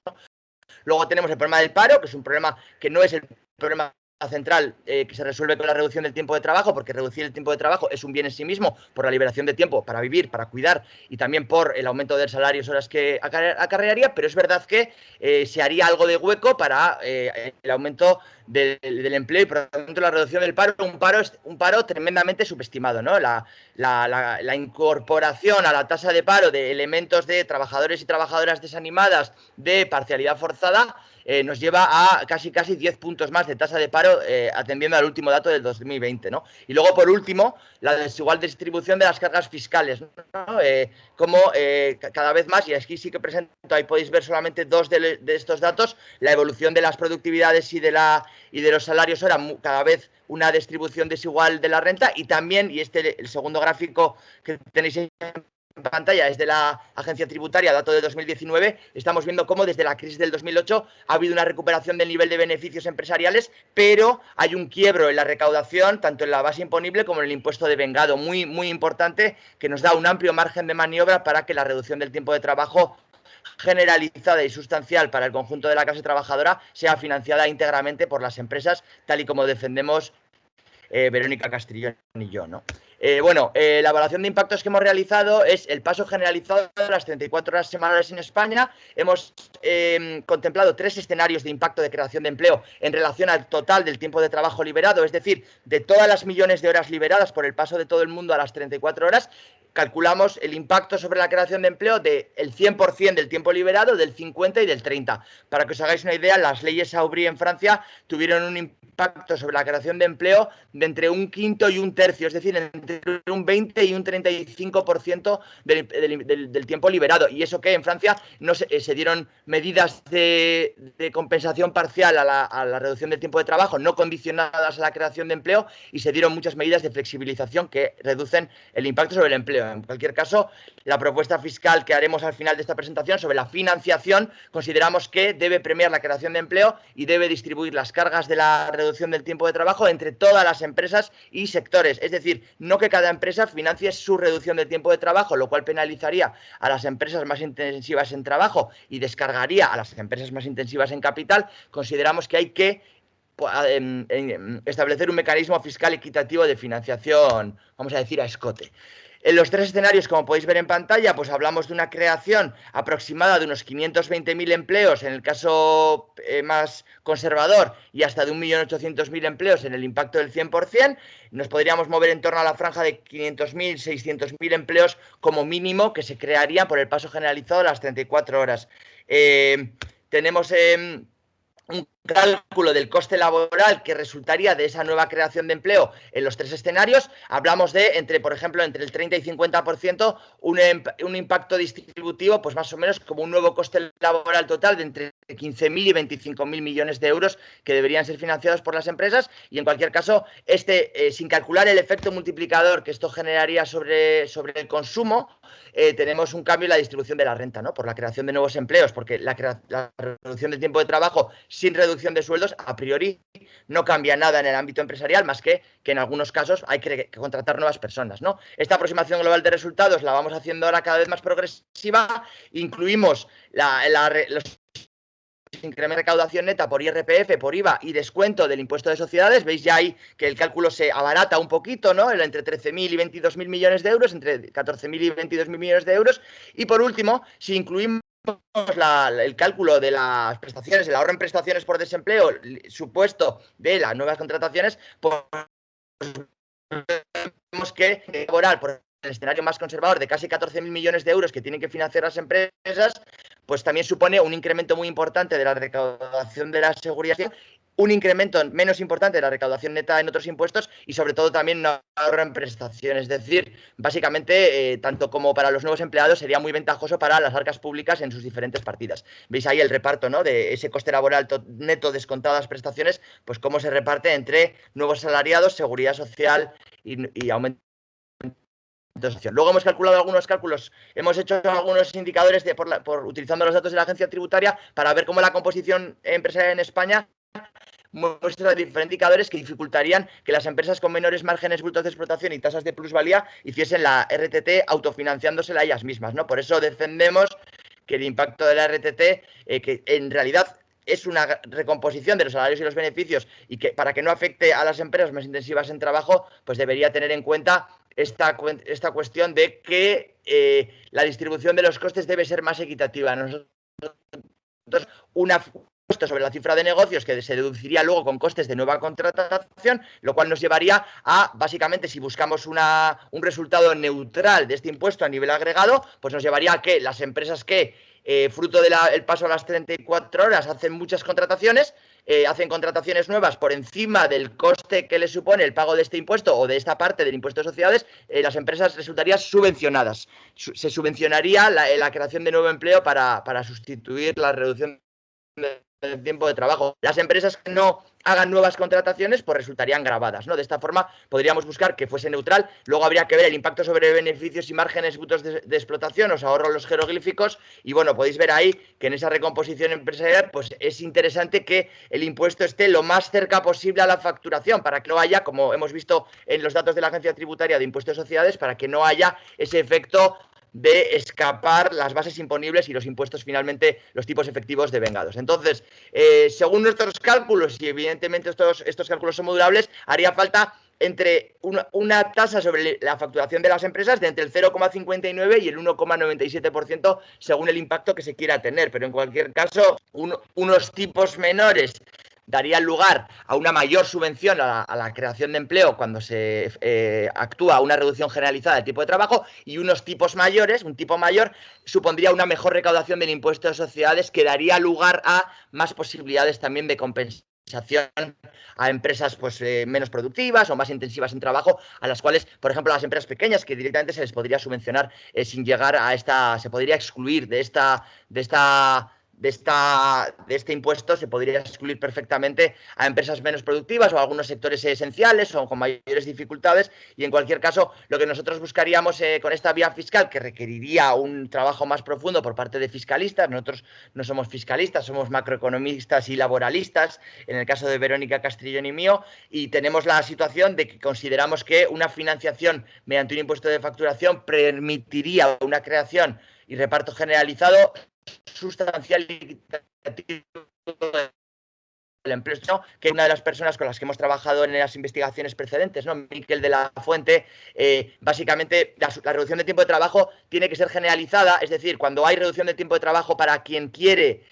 Luego tenemos el problema del paro, que es un problema que no es el problema central que se resuelve con la reducción del tiempo de trabajo, porque reducir el tiempo de trabajo es un bien en sí mismo por la liberación de tiempo para vivir, para cuidar y también por el aumento del salario y horas que acarrearía, pero es verdad que se haría algo de hueco para el aumento del empleo y por lo tanto la reducción del paro, un paro tremendamente subestimado, ¿no? La incorporación a la tasa de paro de elementos de trabajadores y trabajadoras desanimadas, de parcialidad forzada, nos lleva a casi 10 puntos más de tasa de paro atendiendo al último dato del 2020, ¿no? Y luego, por último, la desigual distribución de las cargas fiscales, ¿no? Como cada vez más, y aquí sí que presento, ahí podéis ver solamente 2 de estos datos, la evolución de las productividades y de los salarios hora, cada vez una distribución desigual de la renta, y también, y el segundo gráfico que tenéis en pantalla es de la agencia tributaria, dato de 2019, estamos viendo cómo desde la crisis del 2008 ha habido una recuperación del nivel de beneficios empresariales, pero hay un quiebro en la recaudación, tanto en la base imponible como en el impuesto de vengado, muy, muy importante, que nos da un amplio margen de maniobra para que la reducción del tiempo de trabajo generalizada y sustancial para el conjunto de la clase trabajadora sea financiada íntegramente por las empresas, tal y como defendemos Verónica Castrillón y yo, ¿no? La evaluación de impactos que hemos realizado es el paso generalizado de las 34 horas semanales en España. Hemos contemplado 3 escenarios de impacto de creación de empleo en relación al total del tiempo de trabajo liberado, es decir, de todas las millones de horas liberadas por el paso de todo el mundo a las 34 horas, calculamos el impacto sobre la creación de empleo del 100% del tiempo liberado, del 50% y del 30%. Para que os hagáis una idea, las leyes Aubry en Francia tuvieron un impacto sobre la creación de empleo de entre un quinto y un tercio, es decir, entre un 20 y un 35% del tiempo liberado. Y eso que en Francia no se dieron medidas de compensación parcial a la reducción del tiempo de trabajo, no condicionadas a la creación de empleo, y se dieron muchas medidas de flexibilización que reducen el impacto sobre el empleo. En cualquier caso, la propuesta fiscal que haremos al final de esta presentación sobre la financiación, consideramos que debe premiar la creación de empleo y debe distribuir las cargas de la reducción del tiempo de trabajo entre todas las empresas y sectores. Es decir, no que cada empresa financie su reducción de tiempo de trabajo, lo cual penalizaría a las empresas más intensivas en trabajo y descargaría a las empresas más intensivas en capital. Consideramos que hay que establecer un mecanismo fiscal equitativo de financiación, vamos a decir, a escote. En los 3 escenarios, como podéis ver en pantalla, pues hablamos de una creación aproximada de unos 520.000 empleos en el caso más conservador y hasta de 1.800.000 empleos en el impacto del 100%. Nos podríamos mover en torno a la franja de 500.000, 600.000 empleos como mínimo que se crearían por el paso generalizado de las 34 horas. Tenemos un cálculo del coste laboral que resultaría de esa nueva creación de empleo en los 3 escenarios. Hablamos de, por ejemplo, entre el 30 y 50%, un impacto distributivo, pues más o menos como un nuevo coste laboral total de entre 15.000 y 25.000 millones de euros que deberían ser financiados por las empresas y en cualquier caso, sin calcular el efecto multiplicador que esto generaría sobre el consumo, tenemos un cambio en la distribución de la renta, ¿no? Por la creación de nuevos empleos, porque la reducción del tiempo de trabajo sin reducción de sueldos, a priori, no cambia nada en el ámbito empresarial, más que en algunos casos hay que contratar nuevas personas, ¿no? Esta aproximación global de resultados la vamos haciendo ahora cada vez más progresiva, incluimos los incremento de recaudación neta por IRPF, por IVA y descuento del impuesto de sociedades. Veis ya ahí que el cálculo se abarata un poquito, ¿no? Entre 13.000 y 22.000 millones de euros, entre 14.000 y 22.000 millones de euros. Y por último, si incluimos el cálculo de las prestaciones, el ahorro en prestaciones por desempleo supuesto de las nuevas contrataciones, pues vemos que laboral por el escenario más conservador de casi 14.000 millones de euros que tienen que financiar las empresas, pues también supone un incremento muy importante de la recaudación de la seguridad social, un incremento menos importante de la recaudación neta en otros impuestos y sobre todo también un ahorro en prestaciones. Es decir, básicamente, tanto como para los nuevos empleados, sería muy ventajoso para las arcas públicas en sus diferentes partidas. Veis ahí el reparto, ¿no? De ese coste laboral neto descontadas prestaciones, pues cómo se reparte entre nuevos salariados, seguridad social y aumento. Luego hemos calculado algunos cálculos, hemos hecho algunos indicadores utilizando los datos de la agencia tributaria para ver cómo la composición empresarial en España muestra diferentes indicadores que dificultarían que las empresas con menores márgenes brutos de explotación y tasas de plusvalía hiciesen la RTT autofinanciándosela a ellas mismas, ¿no? Por eso defendemos que el impacto de la RTT, que en realidad es una recomposición de los salarios y los beneficios y que para que no afecte a las empresas más intensivas en trabajo, pues debería tener en cuenta esta cuestión de que la distribución de los costes debe ser más equitativa. Nosotros una impuesto sobre la cifra de negocios que se deduciría luego con costes de nueva contratación, lo cual nos llevaría a, básicamente, si buscamos un resultado neutral de este impuesto a nivel agregado, pues nos llevaría a que las empresas que, fruto del paso a las 34 horas, hacen muchas contrataciones, hacen contrataciones nuevas por encima del coste que les supone el pago de este impuesto o de esta parte del impuesto de sociedades, las empresas resultarían subvencionadas. Se subvencionaría la creación de nuevo empleo para sustituir la reducción del tiempo de trabajo. Las empresas que no hagan nuevas contrataciones pues resultarían gravadas, ¿no? De esta forma podríamos buscar que fuese neutral. Luego habría que ver el impacto sobre beneficios y márgenes brutos de explotación. Os ahorro los jeroglíficos y bueno, podéis ver ahí que en esa recomposición empresarial pues es interesante que el impuesto esté lo más cerca posible a la facturación para que no haya, como hemos visto en los datos de la Agencia Tributaria de Impuestos de Sociedades, para que no haya ese efecto de escapar las bases imponibles y los impuestos finalmente, los tipos efectivos devengados. Entonces, según nuestros cálculos, y evidentemente estos cálculos son modulables, haría falta entre una tasa sobre la facturación de las empresas de entre el 0,59 y el 1,97% según el impacto que se quiera tener. Pero en cualquier caso, unos tipos menores darían lugar a una mayor subvención a la creación de empleo cuando se actúa una reducción generalizada del tipo de trabajo y unos tipos mayores, un tipo mayor, supondría una mejor recaudación del impuesto de sociedades que daría lugar a más posibilidades también de compensación a empresas pues menos productivas o más intensivas en trabajo, a las cuales, por ejemplo, a las empresas pequeñas que directamente se les podría subvencionar sin llegar a se podría excluir de este impuesto, se podría excluir perfectamente a empresas menos productivas o a algunos sectores esenciales o con mayores dificultades. Y en cualquier caso, lo que nosotros buscaríamos con esta vía fiscal, que requeriría un trabajo más profundo por parte de fiscalistas, nosotros no somos fiscalistas, somos macroeconomistas y laboralistas, en el caso de Verónica Castrillón y mío, y tenemos la situación de que consideramos que una financiación mediante un impuesto de facturación permitiría una creación y reparto generalizado sustancial y equitativo del empleo, ¿no? Que una de las personas con las que hemos trabajado en las investigaciones precedentes, ¿no? Miquel de la Fuente, básicamente la reducción de tiempo de trabajo tiene que ser generalizada, es decir, cuando hay reducción de tiempo de trabajo para quien quiere,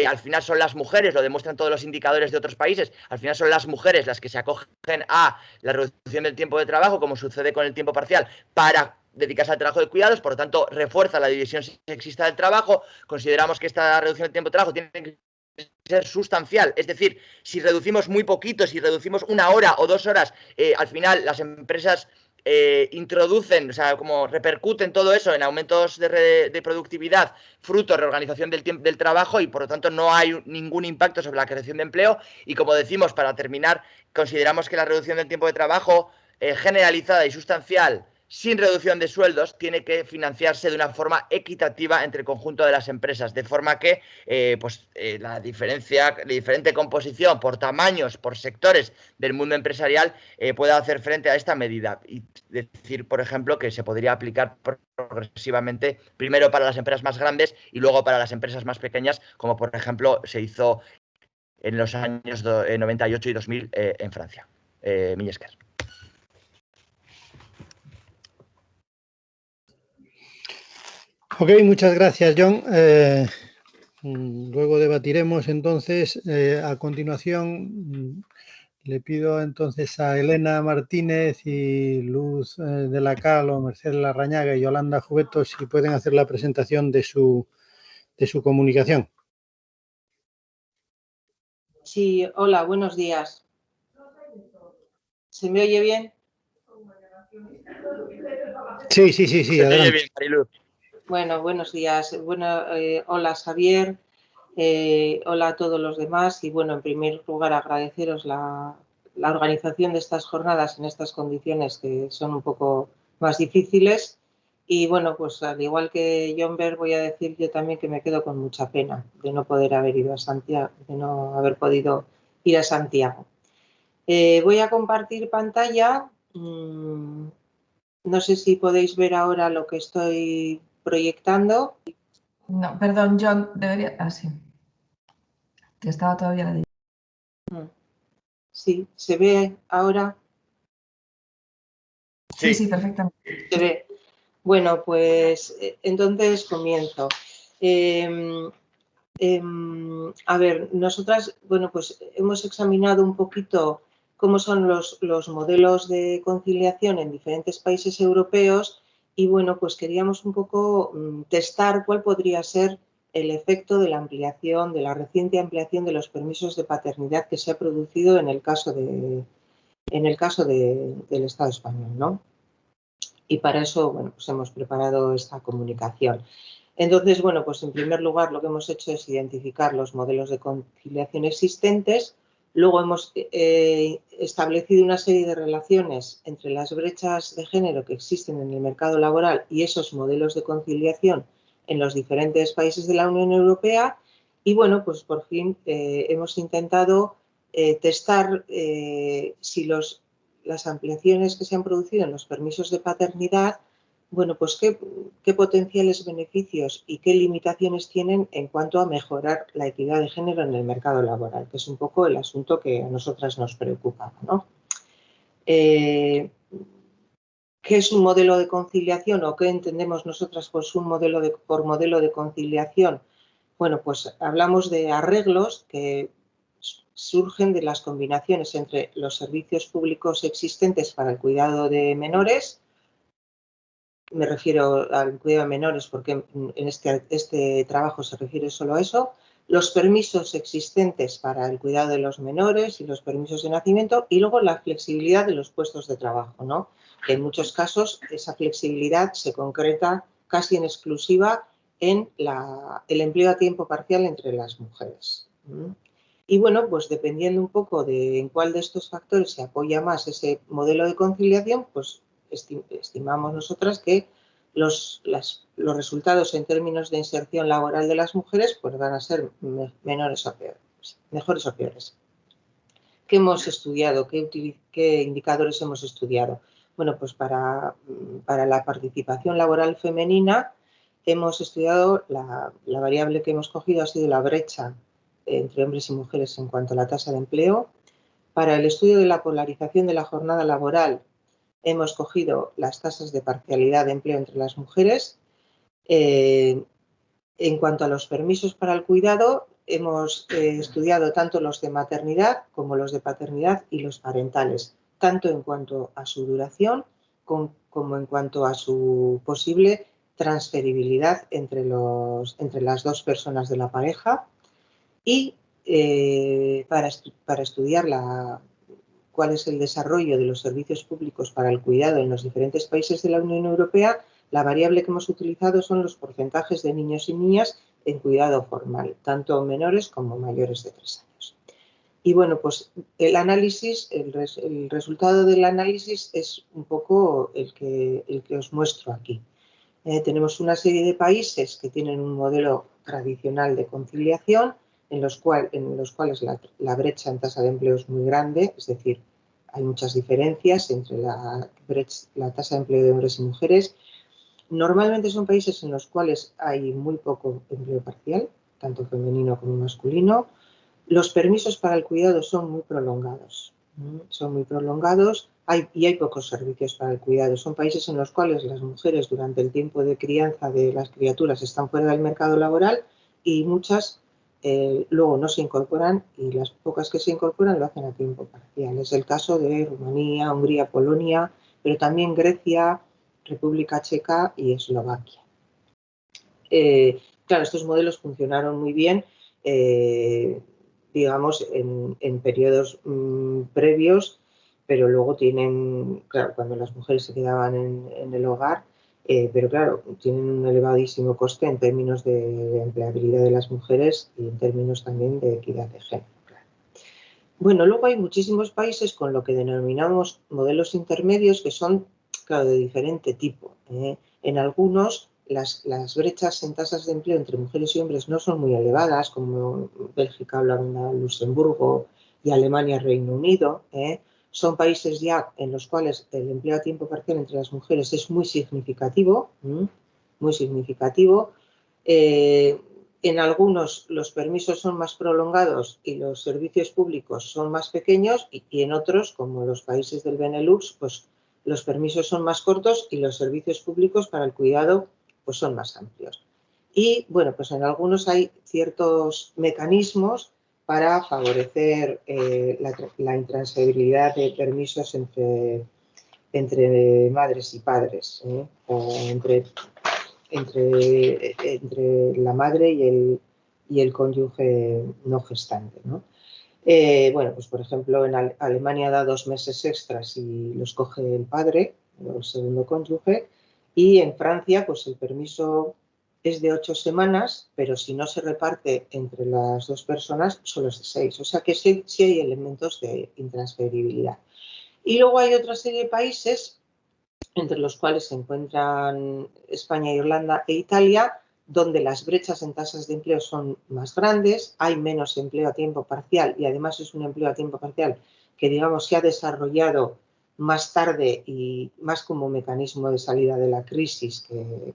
al final son las mujeres, lo demuestran todos los indicadores de otros países, al final son las mujeres las que se acogen a la reducción del tiempo de trabajo, como sucede con el tiempo parcial, para dedicarse al trabajo de cuidados, por lo tanto refuerza la división sexista del trabajo. Consideramos que esta reducción del tiempo de trabajo tiene que ser sustancial, es decir, si reducimos muy poquito, si reducimos 1 hora o 2 horas, al final las empresas introducen, o sea, como repercuten todo eso en aumentos de productividad, fruto de reorganización del trabajo, y por lo tanto no hay ningún impacto sobre la creación de empleo. Y como decimos, para terminar, consideramos que la reducción del tiempo de trabajo generalizada y sustancial, sin reducción de sueldos, tiene que financiarse de una forma equitativa entre el conjunto de las empresas, de forma que la diferente composición por tamaños, por sectores del mundo empresarial pueda hacer frente a esta medida. Y decir, por ejemplo, que se podría aplicar progresivamente, primero para las empresas más grandes y luego para las empresas más pequeñas, como por ejemplo se hizo en los años 98 y 2000 en Francia. Mil esker. Ok, muchas gracias, John. Luego debatiremos entonces. A continuación, le pido entonces a Elena Martínez y Luz de la Cal o Mercedes Larrañaga y Yolanda Jubeto si pueden hacer la presentación de su comunicación. Sí, hola, buenos días. ¿Se me oye bien? Sí, Se te oye bien, Mariluz. Bueno, buenos días. Bueno, hola, Xavier. Hola a todos los demás. Y bueno, en primer lugar, agradeceros la organización de estas jornadas en estas condiciones que son un poco más difíciles. Y bueno, pues al igual que John Ver, voy a decir yo también que me quedo con mucha pena de no poder haber ido a Santiago, de no haber podido ir a Santiago. Voy a compartir pantalla. No sé si podéis ver ahora lo que estoy proyectando. No, perdón, John, debería... Ah, sí. Que estaba todavía la... Sí, ¿se ve ahora? Sí, sí, perfectamente. Se ve. Bueno, pues entonces comienzo. A ver, nosotras, bueno, pues hemos examinado un poquito cómo son los modelos de conciliación en diferentes países europeos y, bueno, pues queríamos un poco testar cuál podría ser el efecto de la ampliación, de la reciente ampliación de los permisos de paternidad que se ha producido en el caso del Estado español, ¿no? Y para eso, bueno, pues hemos preparado esta comunicación. Entonces, bueno, pues en primer lugar lo que hemos hecho es identificar los modelos de conciliación existentes. Luego hemos establecido una serie de relaciones entre las brechas de género que existen en el mercado laboral y esos modelos de conciliación en los diferentes países de la Unión Europea. Y bueno, pues por fin hemos intentado testar si las ampliaciones que se han producido en los permisos de paternidad, bueno, pues qué potenciales beneficios y qué limitaciones tienen en cuanto a mejorar la equidad de género en el mercado laboral, que es un poco el asunto que a nosotras nos preocupa, ¿no? ¿Qué es un modelo de conciliación o qué entendemos nosotras por modelo de conciliación? Bueno, pues hablamos de arreglos que surgen de las combinaciones entre los servicios públicos existentes para el cuidado de menores. Me refiero al cuidado de menores porque en este trabajo se refiere solo a eso, los permisos existentes para el cuidado de los menores y los permisos de nacimiento y luego la flexibilidad de los puestos de trabajo, ¿no? Que en muchos casos esa flexibilidad se concreta casi en exclusiva en el empleo a tiempo parcial entre las mujeres. Y bueno, pues dependiendo un poco de en cuál de estos factores se apoya más ese modelo de conciliación, pues estimamos nosotras que los resultados en términos de inserción laboral de las mujeres pues van a ser mejores o peores. ¿Qué hemos estudiado? ¿Qué indicadores hemos estudiado? Bueno, pues para la participación laboral femenina hemos estudiado la variable que hemos cogido ha sido la brecha entre hombres y mujeres en cuanto a la tasa de empleo. Para el estudio de la polarización de la jornada laboral hemos cogido las tasas de parcialidad de empleo entre las mujeres. En cuanto a los permisos para el cuidado, hemos estudiado tanto los de maternidad como los de paternidad y los parentales, tanto en cuanto a su duración como en cuanto a su posible transferibilidad entre las dos personas de la pareja. Y para estudiar cuál es el desarrollo de los servicios públicos para el cuidado en los diferentes países de la Unión Europea, la variable que hemos utilizado son los porcentajes de niños y niñas en cuidado formal, tanto menores como mayores de 3 años. Y bueno, pues el análisis, el resultado del análisis es un poco el que os muestro aquí. Tenemos una serie de países que tienen un modelo tradicional de conciliación, en los cuales la brecha en tasa de empleo es muy grande, es decir, hay muchas diferencias entre la tasa de empleo de hombres y mujeres. Normalmente son países en los cuales hay muy poco empleo parcial, tanto femenino como masculino. Los permisos para el cuidado son muy prolongados. Y hay pocos servicios para el cuidado. Son países en los cuales las mujeres durante el tiempo de crianza de las criaturas están fuera del mercado laboral y muchas luego no se incorporan, y las pocas que se incorporan lo hacen a tiempo parcial. Es el caso de Rumanía, Hungría, Polonia, pero también Grecia, República Checa y Eslovaquia. Claro, estos modelos funcionaron muy bien, digamos, en periodos previos, pero luego tienen, claro, cuando las mujeres se quedaban en el hogar, pero claro, tienen un elevadísimo coste en términos de empleabilidad de las mujeres y en términos también de equidad de género. Claro. Bueno, luego hay muchísimos países con lo que denominamos modelos intermedios que son, claro, de diferente tipo. En algunos las brechas en tasas de empleo entre mujeres y hombres no son muy elevadas, como Bélgica, Holanda, Luxemburgo y Alemania, Reino Unido. Son países ya en los cuales el empleo a tiempo parcial entre las mujeres es muy significativo, muy significativo. En algunos los permisos son más prolongados y los servicios públicos son más pequeños, y en otros, como los países del Benelux, pues los permisos son más cortos y los servicios públicos para el cuidado pues son más amplios. Y bueno, pues en algunos hay ciertos mecanismos para favorecer la intransferibilidad de permisos entre madres y padres, o entre la madre y el cónyuge no gestante, ¿no? Bueno, pues por ejemplo, en Alemania da 2 meses extras y los coge el padre o el segundo cónyuge, y en Francia pues el permiso es de 8 semanas, pero si no se reparte entre las 2 personas solo es de 6, o sea que sí hay elementos de intransferibilidad. Y luego hay otra serie de países, entre los cuales se encuentran España, Irlanda e Italia, donde las brechas en tasas de empleo son más grandes, hay menos empleo a tiempo parcial, y además es un empleo a tiempo parcial que, digamos, se ha desarrollado más tarde y más como mecanismo de salida de la crisis que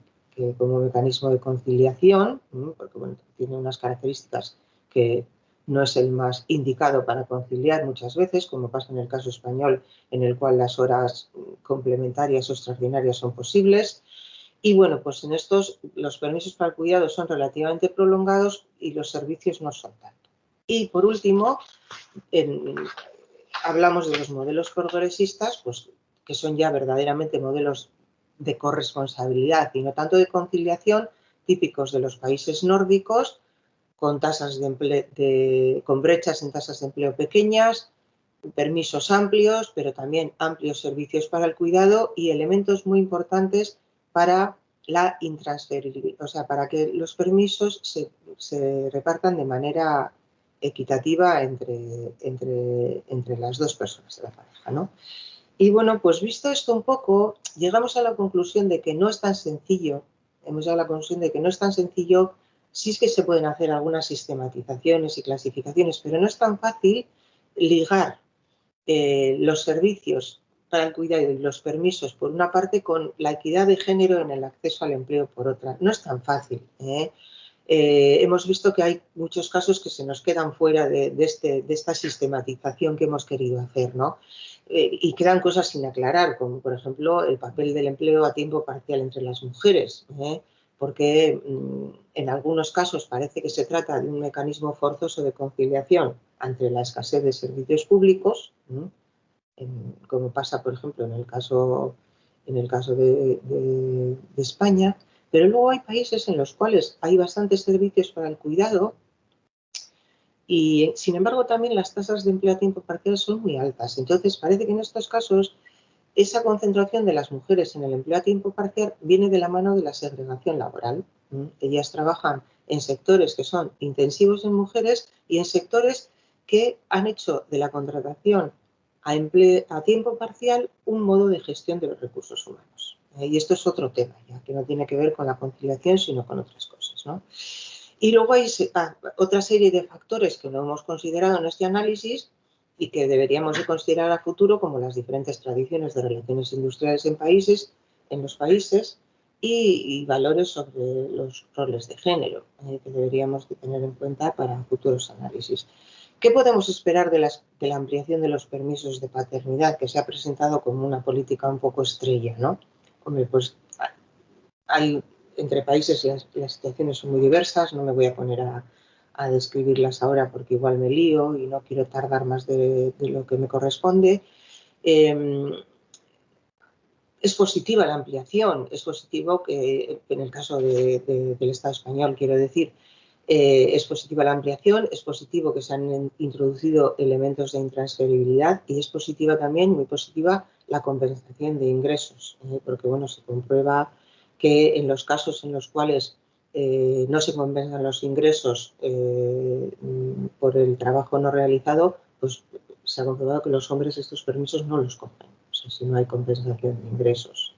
como mecanismo de conciliación, porque bueno, tiene unas características que no es el más indicado para conciliar muchas veces, como pasa en el caso español, en el cual las horas complementarias o extraordinarias son posibles. Y bueno, pues en estos los permisos para el cuidado son relativamente prolongados y los servicios no son tanto. Y por último, hablamos de los modelos progresistas, pues que son ya verdaderamente modelos de corresponsabilidad y no tanto de conciliación, típicos de los países nórdicos, con tasas de empleo, con brechas en tasas de empleo pequeñas, permisos amplios, pero también amplios servicios para el cuidado y elementos muy importantes para la intransferibilidad, o sea, para que los permisos se repartan de manera equitativa entre las 2 personas de la pareja, ¿no? Y bueno, pues visto esto un poco, llegamos a la conclusión de que no es tan sencillo, sí es que se pueden hacer algunas sistematizaciones y clasificaciones, pero no es tan fácil ligar los servicios para el cuidado y los permisos por una parte con la equidad de género en el acceso al empleo por otra. No es tan fácil. Hemos visto que hay muchos casos que se nos quedan fuera de esta sistematización que hemos querido hacer, ¿no? Y quedan cosas sin aclarar, como por ejemplo el papel del empleo a tiempo parcial entre las mujeres, porque en algunos casos parece que se trata de un mecanismo forzoso de conciliación ante la escasez de servicios públicos, como pasa, por ejemplo, en el caso de España, pero luego hay países en los cuales hay bastantes servicios para el cuidado, Y, sin embargo, también las tasas de empleo a tiempo parcial son muy altas. Entonces, parece que en estos casos esa concentración de las mujeres en el empleo a tiempo parcial viene de la mano de la segregación laboral. Ellas trabajan en sectores que son intensivos en mujeres y en sectores que han hecho de la contratación a tiempo parcial un modo de gestión de los recursos humanos. Y esto es otro tema, ya que no tiene que ver con la conciliación, sino con otras cosas, ¿no? Y luego hay otra serie de factores que no hemos considerado en este análisis y que deberíamos de considerar a futuro, como las diferentes tradiciones de relaciones industriales en los países y valores sobre los roles de género, que deberíamos de tener en cuenta para futuros análisis. ¿Qué podemos esperar de la ampliación de los permisos de paternidad, que se ha presentado como una política un poco estrella, ¿no? Hombre, pues entre países las situaciones son muy diversas, no me voy a poner a describirlas ahora porque igual me lío y no quiero tardar más de lo que me corresponde. Es positiva la ampliación, es positivo que en el caso del Estado español, quiero decir, es positiva la ampliación, es positivo que se han introducido elementos de intransferibilidad y es positiva también, muy positiva, la compensación de ingresos, porque bueno, se comprueba que en los casos en los cuales no se compensan los ingresos por el trabajo no realizado, pues se ha comprobado que los hombres estos permisos no los cogen, o sea, si no hay compensación de ingresos.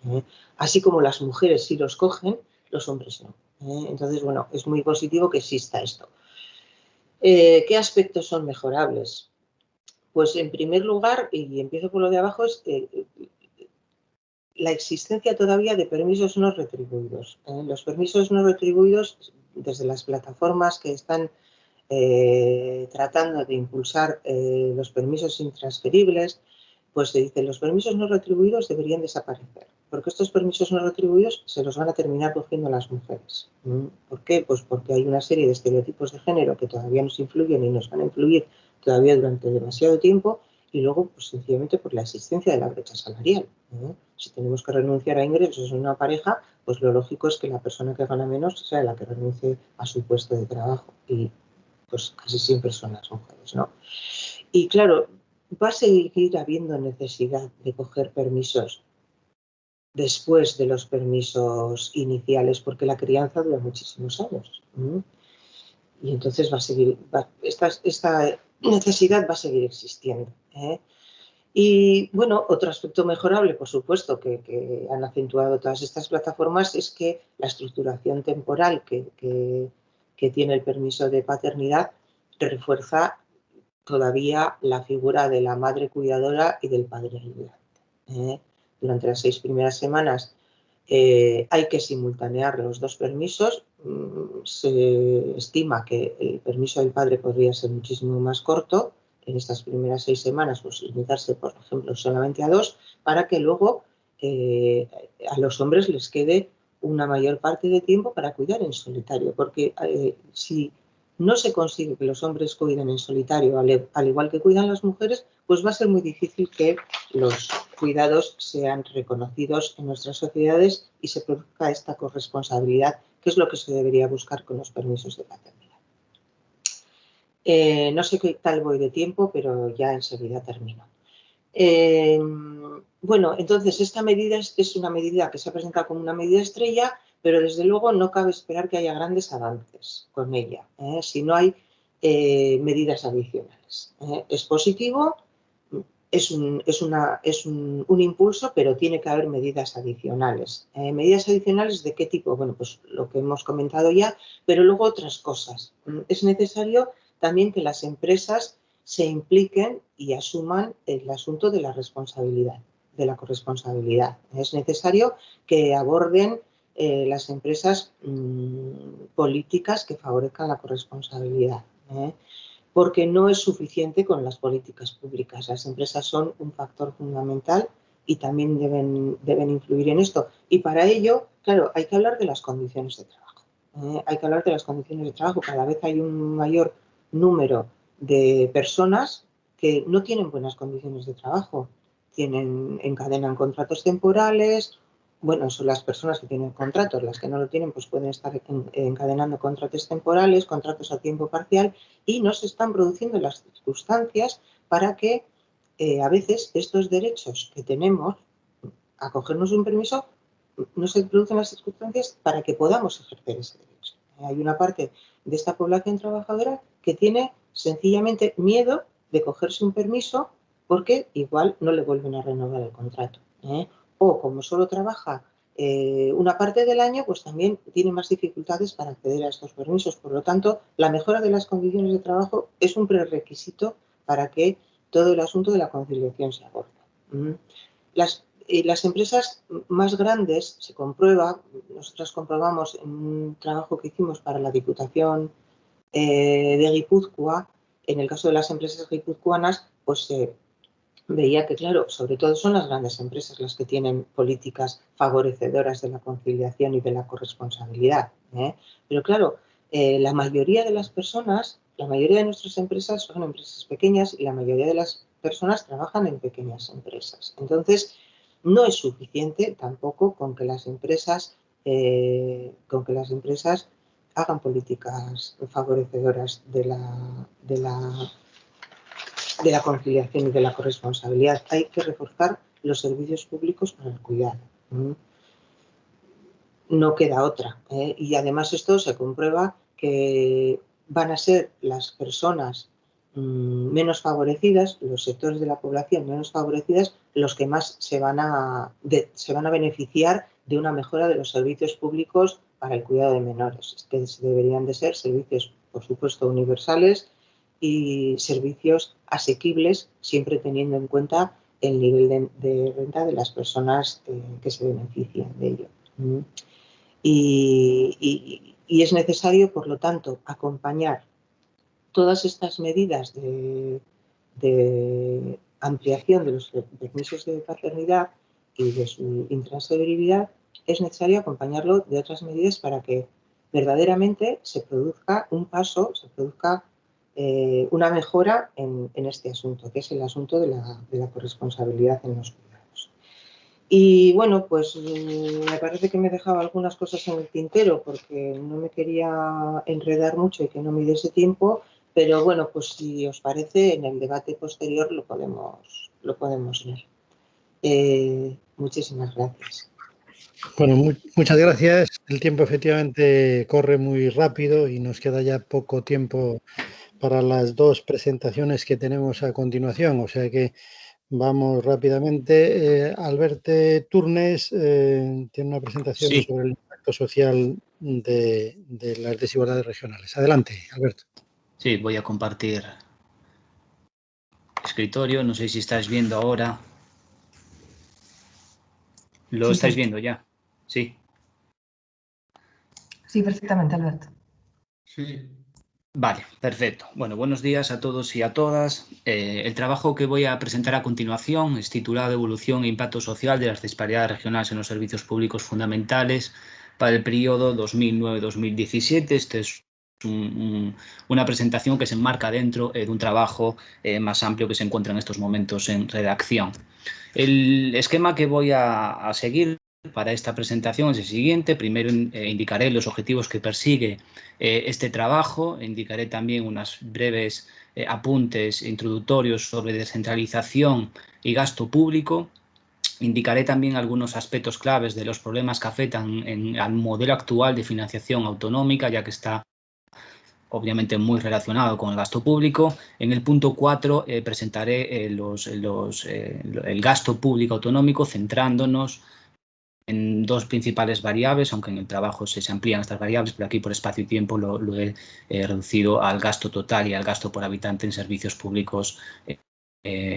Así como las mujeres sí los cogen, los hombres no. Entonces, bueno, es muy positivo que exista esto. ¿Qué aspectos son mejorables? Pues en primer lugar, y empiezo por lo de abajo, es la existencia todavía de permisos no retribuidos. Los permisos no retribuidos, desde las plataformas que están tratando de impulsar los permisos intransferibles, pues se dice los permisos no retribuidos deberían desaparecer, porque estos permisos no retribuidos se los van a terminar cogiendo las mujeres. ¿Por qué? Pues porque hay una serie de estereotipos de género que todavía nos influyen y nos van a influir todavía durante demasiado tiempo y luego, pues sencillamente por la existencia de la brecha salarial. Si tenemos que renunciar a ingresos en una pareja, pues lo lógico es que la persona que gana menos sea la que renuncie a su puesto de trabajo y pues casi siempre son las mujeres, ¿no? Y claro, va a seguir habiendo necesidad de coger permisos después de los permisos iniciales, porque la crianza dura muchísimos años. Y entonces va a seguir, esta necesidad va a seguir existiendo. Y bueno, otro aspecto mejorable, por supuesto, que han acentuado todas estas plataformas es que la estructuración temporal que tiene el permiso de paternidad refuerza todavía la figura de la madre cuidadora y del padre ayudante. Durante las 6 primeras semanas hay que simultanear los dos permisos. Se estima que el permiso del padre podría ser muchísimo más corto. En estas primeras 6 semanas, pues limitarse, por ejemplo, solamente a 2, para que luego a los hombres les quede una mayor parte de tiempo para cuidar en solitario. Porque si no se consigue que los hombres cuiden en solitario, al igual que cuidan las mujeres, pues va a ser muy difícil que los cuidados sean reconocidos en nuestras sociedades y se produzca esta corresponsabilidad, que es lo que se debería buscar con los permisos de paternidad. No sé qué tal voy de tiempo, pero ya enseguida termino. Bueno, entonces esta medida es una medida que se ha presentado como una medida estrella, pero desde luego no cabe esperar que haya grandes avances con ella, si no hay medidas adicionales. Es positivo, es un impulso, pero tiene que haber medidas adicionales. ¿Medidas adicionales de qué tipo? Bueno, pues lo que hemos comentado ya, pero luego otras cosas. Es necesario también que las empresas se impliquen y asuman el asunto de la responsabilidad, de la corresponsabilidad. Es necesario que aborden las empresas políticas que favorezcan la corresponsabilidad, porque no es suficiente con las políticas públicas. Las empresas son un factor fundamental y también deben influir en esto. Y para ello, claro, hay que hablar de las condiciones de trabajo. Hay que hablar de las condiciones de trabajo. Cada vez hay un mayor número de personas que no tienen buenas condiciones de trabajo. Encadenan contratos temporales bueno, son las personas que tienen contratos, las que no lo tienen pues pueden estar encadenando contratos temporales, contratos a tiempo parcial y no se están produciendo las circunstancias para que a veces estos derechos que tenemos a cogernos un permiso no se producen las circunstancias para que podamos ejercer ese derecho. Hay una parte de esta población trabajadora que tiene sencillamente miedo de cogerse un permiso porque igual no le vuelven a renovar el contrato. O como solo trabaja una parte del año, pues también tiene más dificultades para acceder a estos permisos. Por lo tanto, la mejora de las condiciones de trabajo es un prerequisito para que todo el asunto de la conciliación se aborde. Las empresas más grandes se comprueba, nosotros comprobamos en un trabajo que hicimos para la Diputación de Guipúzcoa, en el caso de las empresas guipuzcoanas, pues se veía que, claro, sobre todo son las grandes empresas las que tienen políticas favorecedoras de la conciliación y de la corresponsabilidad. Pero claro, la mayoría de las personas, la mayoría de nuestras empresas son empresas pequeñas y la mayoría de las personas trabajan en pequeñas empresas. Entonces, no es suficiente tampoco con que las empresas hagan políticas favorecedoras de la conciliación y de la corresponsabilidad. Hay que reforzar los servicios públicos para el cuidado. No queda otra. Y además esto se comprueba que van a ser las personas menos favorecidas, los sectores de la población menos favorecidas, los que más se van a beneficiar de una mejora de los servicios públicos para el cuidado de menores, que deberían de ser servicios, por supuesto, universales y servicios asequibles, siempre teniendo en cuenta el nivel de renta de las personas que se benefician de ello. Y es necesario, por lo tanto, acompañar todas estas medidas de ampliación de los permisos de paternidad y de su intransferibilidad, es necesario acompañarlo de otras medidas para que verdaderamente se produzca un paso, se produzca una mejora en este asunto, que es el asunto de la corresponsabilidad en los cuidados. Y bueno, pues me parece que me he dejado algunas cosas en el tintero porque no me quería enredar mucho y que no me diese tiempo, pero bueno, pues si os parece, en el debate posterior lo podemos ver. Muchísimas gracias. Bueno, muchas gracias. El tiempo efectivamente corre muy rápido y nos queda ya poco tiempo para las dos presentaciones que tenemos a continuación, o sea que vamos rápidamente. Alberto Turnes tiene una presentación sobre el impacto social de las desigualdades regionales. Adelante, Alberto. Sí, voy a compartir escritorio. No sé si estáis viendo ahora. ¿Lo estáis viendo ya? Sí. Sí, perfectamente, Alberto. Sí. Vale, perfecto. Bueno, buenos días a todos y a todas. El trabajo que voy a presentar a continuación es titulado Evolución e Impacto Social de las Disparidades Regionales en los Servicios Públicos Fundamentales para el periodo 2009-2017. Este es una presentación que se enmarca dentro de un trabajo más amplio que se encuentra en estos momentos en redacción. El esquema que voy a seguir para esta presentación es el siguiente. Primero indicaré los objetivos que persigue este trabajo, indicaré también unos breves apuntes introductorios sobre descentralización y gasto público. Indicaré también algunos aspectos claves de los problemas que afectan al modelo actual de financiación autonómica, ya que está obviamente muy relacionado con el gasto público. En el punto 4 presentaré el gasto público autonómico, centrándonos en dos principales variables, aunque en el trabajo se amplían estas variables, pero aquí por espacio y tiempo lo he reducido al gasto total y al gasto por habitante en servicios públicos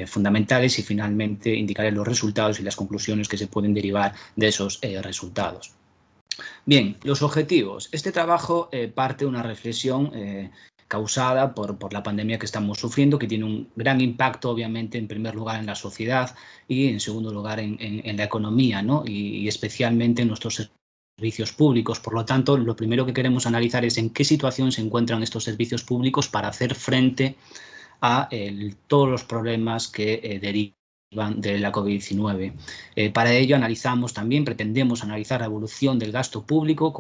fundamentales, y finalmente indicaré los resultados y las conclusiones que se pueden derivar de esos resultados. Bien, los objetivos. Este trabajo parte de una reflexión causada por la pandemia que estamos sufriendo, que tiene un gran impacto, obviamente, en primer lugar en la sociedad y, en segundo lugar, en la economía, ¿no? y especialmente en nuestros servicios públicos. Por lo tanto, lo primero que queremos analizar es en qué situación se encuentran estos servicios públicos para hacer frente a todos los problemas que derivan de la COVID-19. Para ello pretendemos analizar la evolución del gasto público,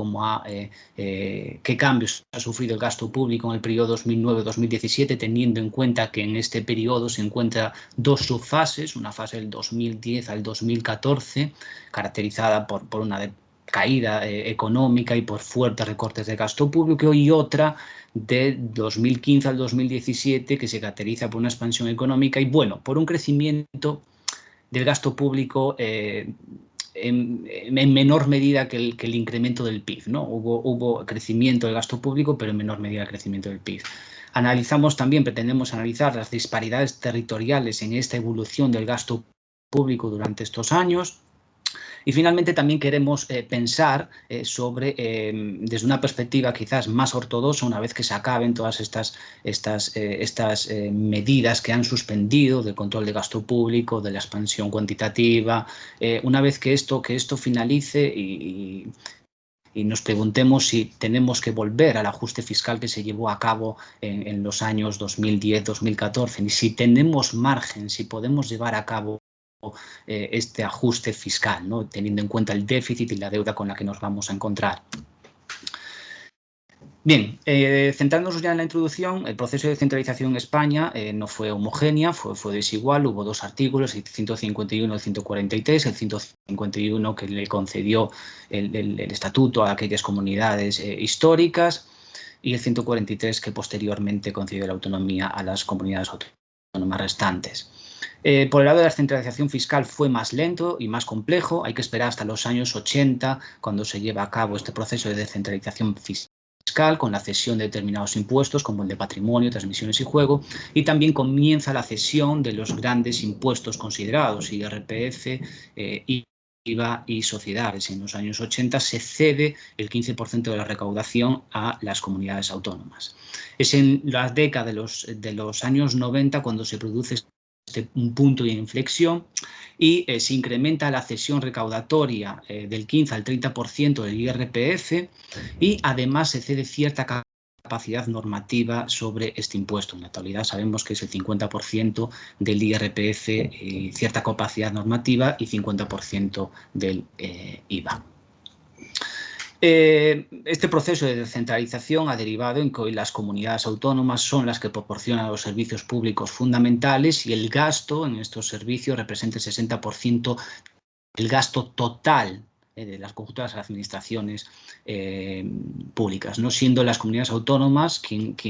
qué cambios ha sufrido el gasto público en el periodo 2009-2017, teniendo en cuenta que en este periodo se encuentra dos subfases, una fase del 2010 al 2014, caracterizada por una caída económica y por fuertes recortes de gasto público, y otra de 2015 al 2017 que se caracteriza por una expansión económica y, bueno, por un crecimiento del gasto público en menor medida que el incremento del PIB, ¿no? Hubo crecimiento del gasto público, pero en menor medida el crecimiento del PIB. Pretendemos analizar las disparidades territoriales en esta evolución del gasto público durante estos años. Y finalmente también queremos pensar desde una perspectiva quizás más ortodoxa, una vez que se acaben todas estas medidas que han suspendido del control de gasto público, de la expansión cuantitativa, una vez que esto finalice y nos preguntemos si tenemos que volver al ajuste fiscal que se llevó a cabo en los años 2010-2014, y si tenemos margen, si podemos llevar a cabo este ajuste fiscal, ¿no? Teniendo en cuenta el déficit y la deuda con la que nos vamos a encontrar. Bien, centrándonos ya en la introducción, el proceso de descentralización en España no fue homogénea, fue desigual. Hubo dos artículos, el 151 y el 143, el 151 que le concedió el estatuto a aquellas comunidades históricas, y el 143 que posteriormente concedió la autonomía a las comunidades autónomas restantes. Por el lado de la descentralización fiscal fue más lento y más complejo. Hay que esperar hasta los años 80 cuando se lleva a cabo este proceso de descentralización fiscal con la cesión de determinados impuestos como el de patrimonio, transmisiones y juego, y también comienza la cesión de los grandes impuestos considerados, IRPF, IVA y sociedades. En los años 80 se cede el 15% de la recaudación a las comunidades autónomas. Es en la década de los años 90 cuando se produce un punto de inflexión y se incrementa la cesión recaudatoria del 15 al 30% del IRPF, y además se cede cierta capacidad normativa sobre este impuesto. En la actualidad sabemos que es el 50% del IRPF, cierta capacidad normativa, y 50% del IVA. Este proceso de descentralización ha derivado en que hoy las comunidades autónomas son las que proporcionan los servicios públicos fundamentales, y el gasto en estos servicios representa el 60% del gasto total de las conjuntas de las administraciones públicas, no siendo las comunidades autónomas quien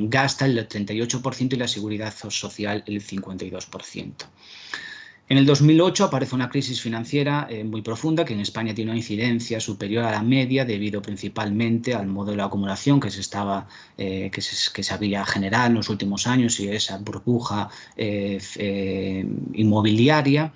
gasta el 38% y la seguridad social el 52%. En el 2008 aparece una crisis financiera muy profunda que en España tiene una incidencia superior a la media debido principalmente al modelo de acumulación que se había generado en los últimos años, y esa burbuja inmobiliaria.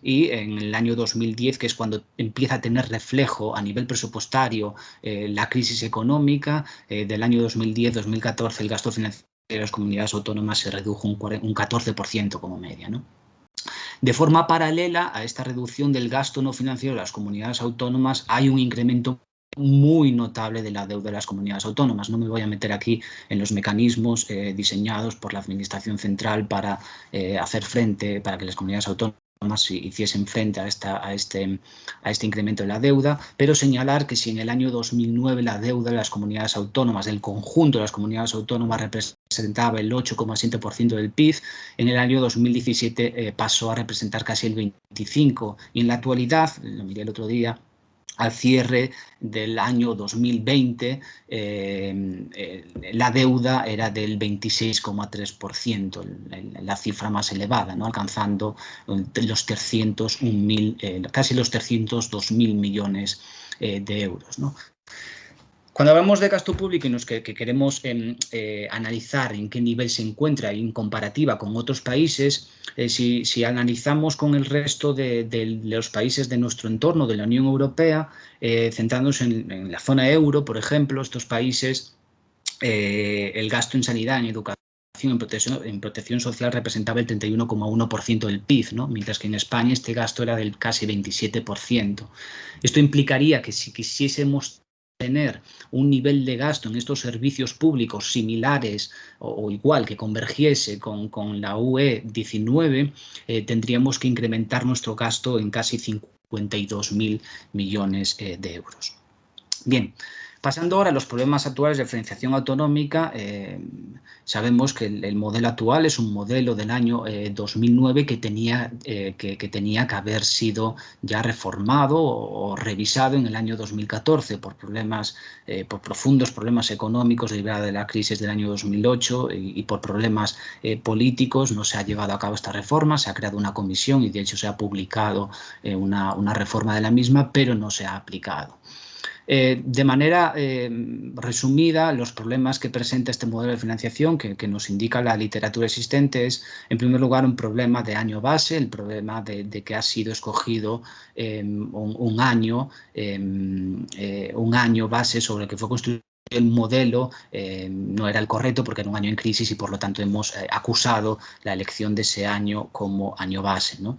Y en el año 2010, que es cuando empieza a tener reflejo a nivel presupuestario la crisis económica, del año 2010-2014 el gasto financiero de las comunidades autónomas se redujo un 14% como media, ¿no? De forma paralela a esta reducción del gasto no financiero de las comunidades autónomas hay un incremento muy notable de la deuda de las comunidades autónomas. No me voy a meter aquí en los mecanismos diseñados por la Administración Central para hacer frente, para que las comunidades autónomas hiciesen frente a este incremento de la deuda, pero señalar que si en el año 2009 la deuda de las comunidades autónomas, del conjunto de las comunidades autónomas, representaba el 8,7% del PIB, en el año 2017 pasó a representar casi el 25%, y en la actualidad, lo miré el otro día, al cierre del año 2020, la deuda era del 26,3%, la cifra más elevada, ¿no? Alcanzando casi los 302.000 millones de euros, ¿no? Cuando hablamos de gasto público y que queremos analizar en qué nivel se encuentra en comparativa con otros países, si analizamos con el resto de los países de nuestro entorno, de la Unión Europea, centrándonos en la zona euro, por ejemplo, estos países, el gasto en sanidad, en educación, en protección social representaba el 31,1% del PIB, ¿no? Mientras que en España este gasto era del casi 27%. Esto implicaría que si quisiésemos tener un nivel de gasto en estos servicios públicos similares o igual, que convergiese con la UE 19, tendríamos que incrementar nuestro gasto en casi 52.000 millones de euros. Bien, pasando ahora a los problemas actuales de financiación autonómica, sabemos que el modelo actual es un modelo del año 2009 que tenía que haber sido ya reformado o revisado en el año 2014 por profundos problemas económicos derivados de la crisis del año 2008 y por problemas políticos. No se ha llevado a cabo esta reforma, se ha creado una comisión y de hecho se ha publicado una reforma de la misma, pero no se ha aplicado. De manera resumida, los problemas que presenta este modelo de financiación que nos indica la literatura existente es, en primer lugar, un problema de año base, el problema de que ha sido escogido un año base sobre el que fue construido el modelo. No era el correcto porque era un año en crisis y por lo tanto hemos acusado la elección de ese año como año base, ¿no?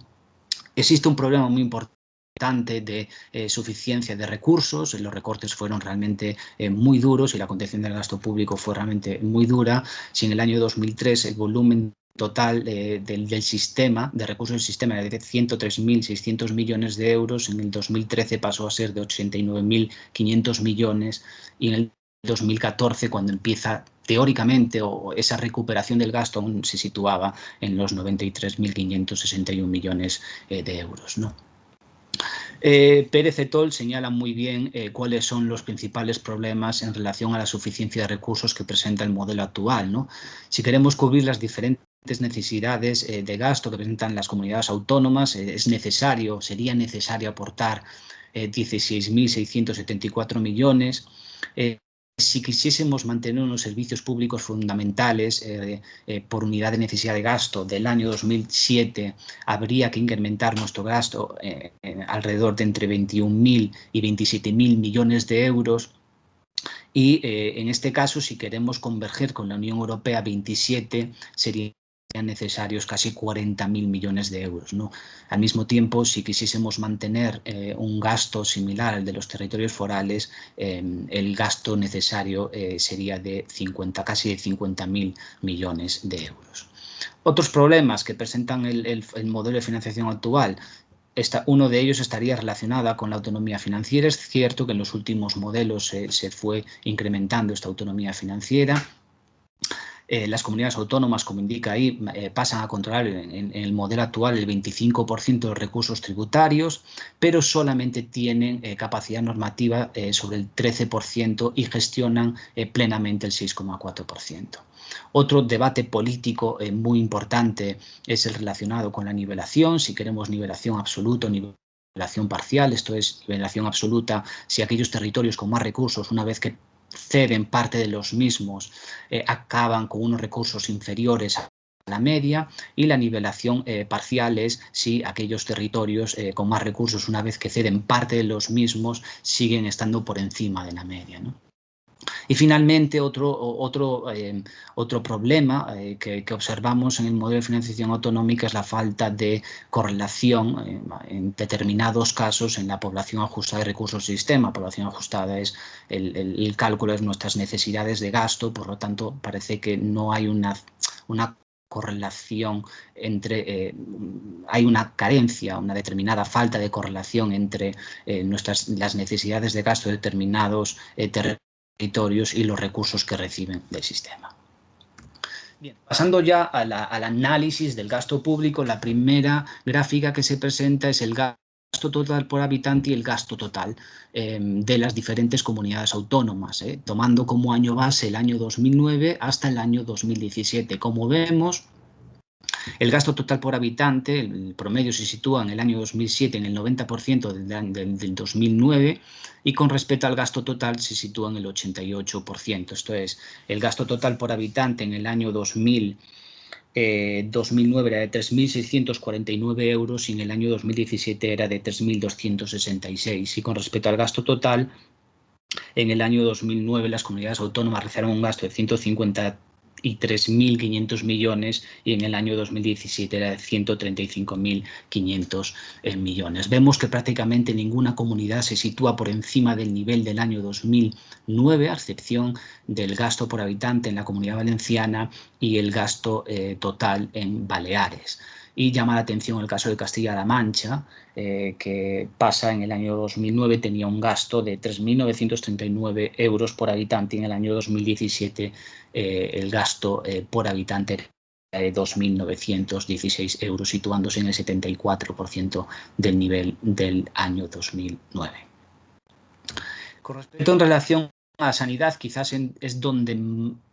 Existe un problema muy importante de suficiencia de recursos. Los recortes fueron realmente muy duros y la contención del gasto público fue realmente muy dura. Si en el año 2003 el volumen total del sistema, de recursos del sistema, era de 103.600 millones de euros, en el 2013 pasó a ser de 89.500 millones y en el 2014, cuando empieza teóricamente o esa recuperación del gasto, aún se situaba en los 93.561 millones de euros, ¿no? Pérez et al. Señala muy bien cuáles son los principales problemas en relación a la suficiencia de recursos que presenta el modelo actual, ¿no? Si queremos cubrir las diferentes necesidades de gasto que presentan las comunidades autónomas, sería necesario aportar 16.674 millones. Si quisiésemos mantener unos servicios públicos fundamentales por unidad de necesidad de gasto del año 2007, habría que incrementar nuestro gasto alrededor de entre 21.000 y 27.000 millones de euros. Y en este caso, si queremos converger con la Unión Europea 27, serían necesarios casi 40.000 millones de euros, ¿no? Al mismo tiempo, si quisiésemos mantener un gasto similar al de los territorios forales, el gasto necesario sería de casi de 50.000 millones de euros. Otros problemas que presentan el modelo de financiación actual. Uno de ellos estaría relacionado con la autonomía financiera. Es cierto que en los últimos modelos se fue incrementando esta autonomía financiera. Las comunidades autónomas, como indica ahí, pasan a controlar en el modelo actual el 25% de los recursos tributarios, pero solamente tienen capacidad normativa sobre el 13% y gestionan plenamente el 6,4%. Otro debate político muy importante es el relacionado con la nivelación, si queremos nivelación absoluta o nivelación parcial. Esto es nivelación absoluta si aquellos territorios con más recursos, una vez que ceden parte de los mismos, acaban con unos recursos inferiores a la media, y la nivelación parcial es si aquellos territorios con más recursos, una vez que ceden parte de los mismos, siguen estando por encima de la media, ¿no? Y finalmente, otro problema que observamos en el modelo de financiación autonómica es la falta de correlación en determinados casos en la población ajustada de recursos del sistema. Población ajustada es el cálculo de nuestras necesidades de gasto, por lo tanto parece que no hay una correlación hay una carencia, una determinada falta de correlación entre las necesidades de gasto de determinados territorios y los recursos que reciben del sistema. Bien, pasando ya al análisis del gasto público, la primera gráfica que se presenta es el gasto total por habitante y el gasto total de las diferentes comunidades autónomas, tomando como año base el año 2009 hasta el año 2017. Como vemos, el gasto total por habitante, el promedio se sitúa en el año 2007 en el 90% del 2009, y con respecto al gasto total se sitúa en el 88%. Esto es, el gasto total por habitante en el año 2009 era de 3.649 euros y en el año 2017 era de 3.266. Y con respecto al gasto total, en el año 2009 las comunidades autónomas realizaron un gasto de 3.500 millones y en el año 2017 era de 135.500 millones. Vemos que prácticamente ninguna comunidad se sitúa por encima del nivel del año 2009, a excepción del gasto por habitante en la Comunidad Valenciana y el gasto total en Baleares. Y llama la atención el caso de Castilla-La Mancha, que pasa en el año 2009, tenía un gasto de 3.939 euros por habitante y en el año 2017 el gasto por habitante era de 2.916 euros, situándose en el 74% del nivel del año 2009. Con respecto en relación a la sanidad, quizás es donde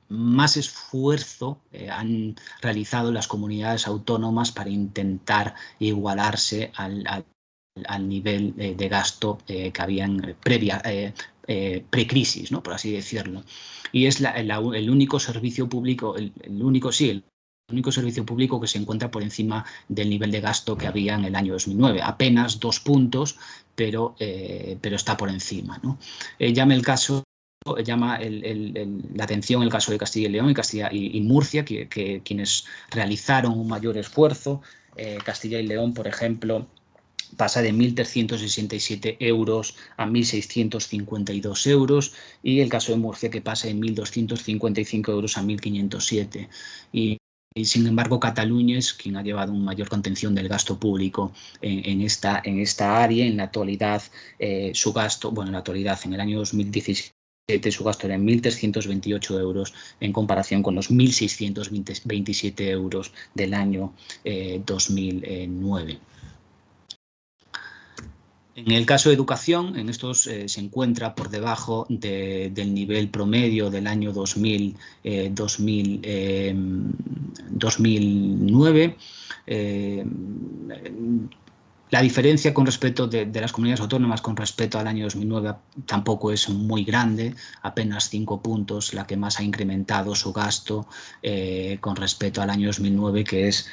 más esfuerzo han realizado las comunidades autónomas para intentar igualarse al nivel de gasto que habían precrisis, ¿no? Por así decirlo. Y es el único servicio público, el único servicio público que se encuentra por encima del nivel de gasto que había en el año 2009. Apenas 2 puntos, pero está por encima, ¿no? Llama la atención el caso de Castilla y León y Murcia, quienes realizaron un mayor esfuerzo. Castilla y León, por ejemplo, pasa de 1.367 euros a 1.652 euros y el caso de Murcia, que pasa de 1.255 euros a 1.507. Y sin embargo, Cataluña es quien ha llevado una mayor contención del gasto público en esta área. En la actualidad, su gasto, en la actualidad, en el año 2017, su gasto era en 1.328 euros en comparación con los 1.627 euros del año 2009. En el caso de educación, en estos se encuentra por debajo del nivel promedio del año 2009. La diferencia con respecto de las comunidades autónomas con respecto al año 2009 tampoco es muy grande, apenas 5 puntos la que más ha incrementado su gasto con respecto al año 2009, que es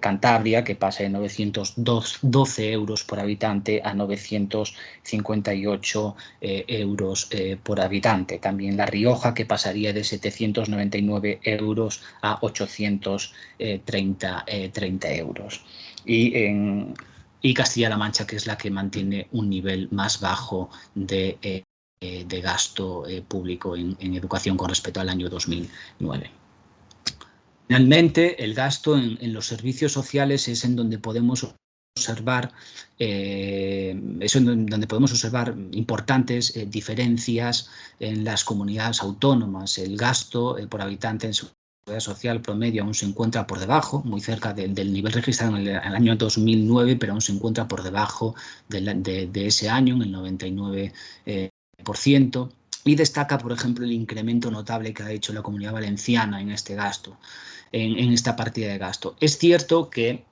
Cantabria, que pasa de 912 euros por habitante a 958 euros por habitante. También La Rioja, que pasaría de 799 euros a 830 euros. Y Castilla-La Mancha, que es la que mantiene un nivel más bajo de gasto público en educación con respecto al año 2009. Finalmente, el gasto en los servicios sociales es en donde podemos observar importantes diferencias en las comunidades autónomas. El gasto por habitante en su social promedio aún se encuentra por debajo, muy cerca del nivel registrado en el año 2009, pero aún se encuentra por debajo de ese año, en el 99%. Y destaca, por ejemplo, el incremento notable que ha hecho la Comunidad Valenciana en este gasto, en esta partida de gasto. Es cierto que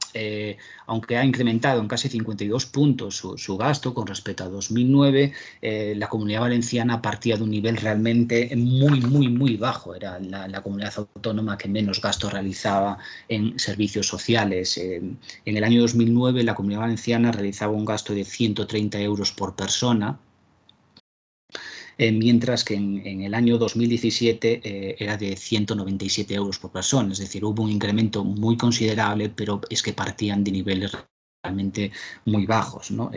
aunque ha incrementado en casi 52 puntos su gasto con respecto a 2009, la Comunidad Valenciana partía de un nivel realmente muy bajo. Era la comunidad autónoma que menos gasto realizaba en servicios sociales. En el año 2009 la Comunidad Valenciana realizaba un gasto de 130 euros por persona, mientras que en el año 2017 era de 197 euros por persona. Es decir, hubo un incremento muy considerable, pero es que partían de niveles realmente muy bajos, ¿no?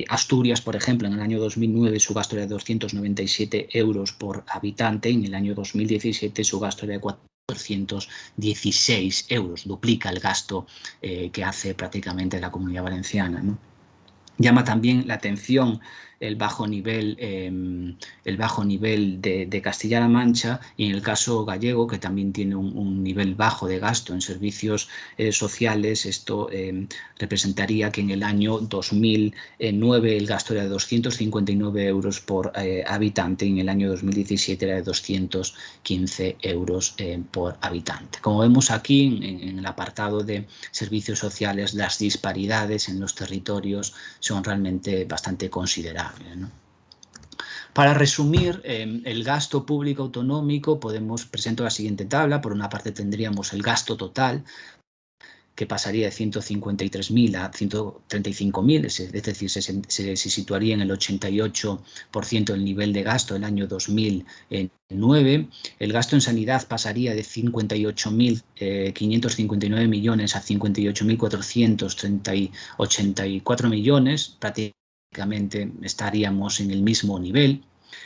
Asturias, por ejemplo, en el año 2009 su gasto era de 297 euros por habitante, en el año 2017 su gasto era de 416 euros, duplica el gasto que hace prácticamente la Comunidad Valenciana, ¿no? Llama también la atención el bajo nivel de Castilla-La Mancha, y en el caso gallego, que también tiene un nivel bajo de gasto en servicios sociales. Esto representaría que en el año 2009 el gasto era de 259 euros por habitante y en el año 2017 era de 215 euros por habitante. Como vemos aquí en el apartado de servicios sociales, las disparidades en los territorios son realmente bastante considerables, ¿no? Para resumir, el gasto público autonómico, presento la siguiente tabla. Por una parte tendríamos el gasto total, que pasaría de 153.000 a 135.000, es decir, se situaría en el 88% del nivel de gasto del año 2009. El gasto en sanidad pasaría de 58.559 millones a 58.484 millones, prácticamente estaríamos en el mismo nivel.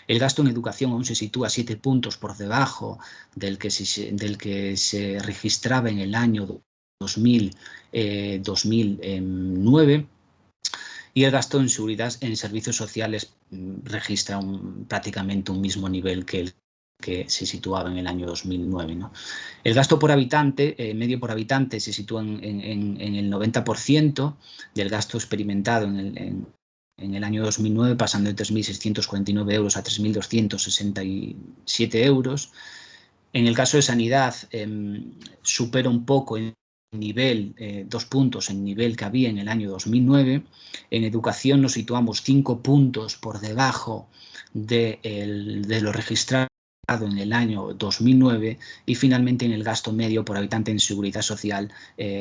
El gasto en educación aún se sitúa 7 puntos por debajo del que se registraba en el año 2009, y el gasto en seguridad en servicios sociales registra prácticamente un mismo nivel que el que se situaba en el año 2009, ¿no? El gasto por habitante, medio por habitante, se sitúa en el 90% del gasto experimentado en el año 2009, pasando de 3.649 euros a 3.267 euros. En el caso de sanidad, supera un poco el nivel, 2 puntos, el nivel que había en el año 2009. En educación nos situamos 5 puntos por debajo de lo registrado en el año 2009, y finalmente en el gasto medio por habitante en seguridad social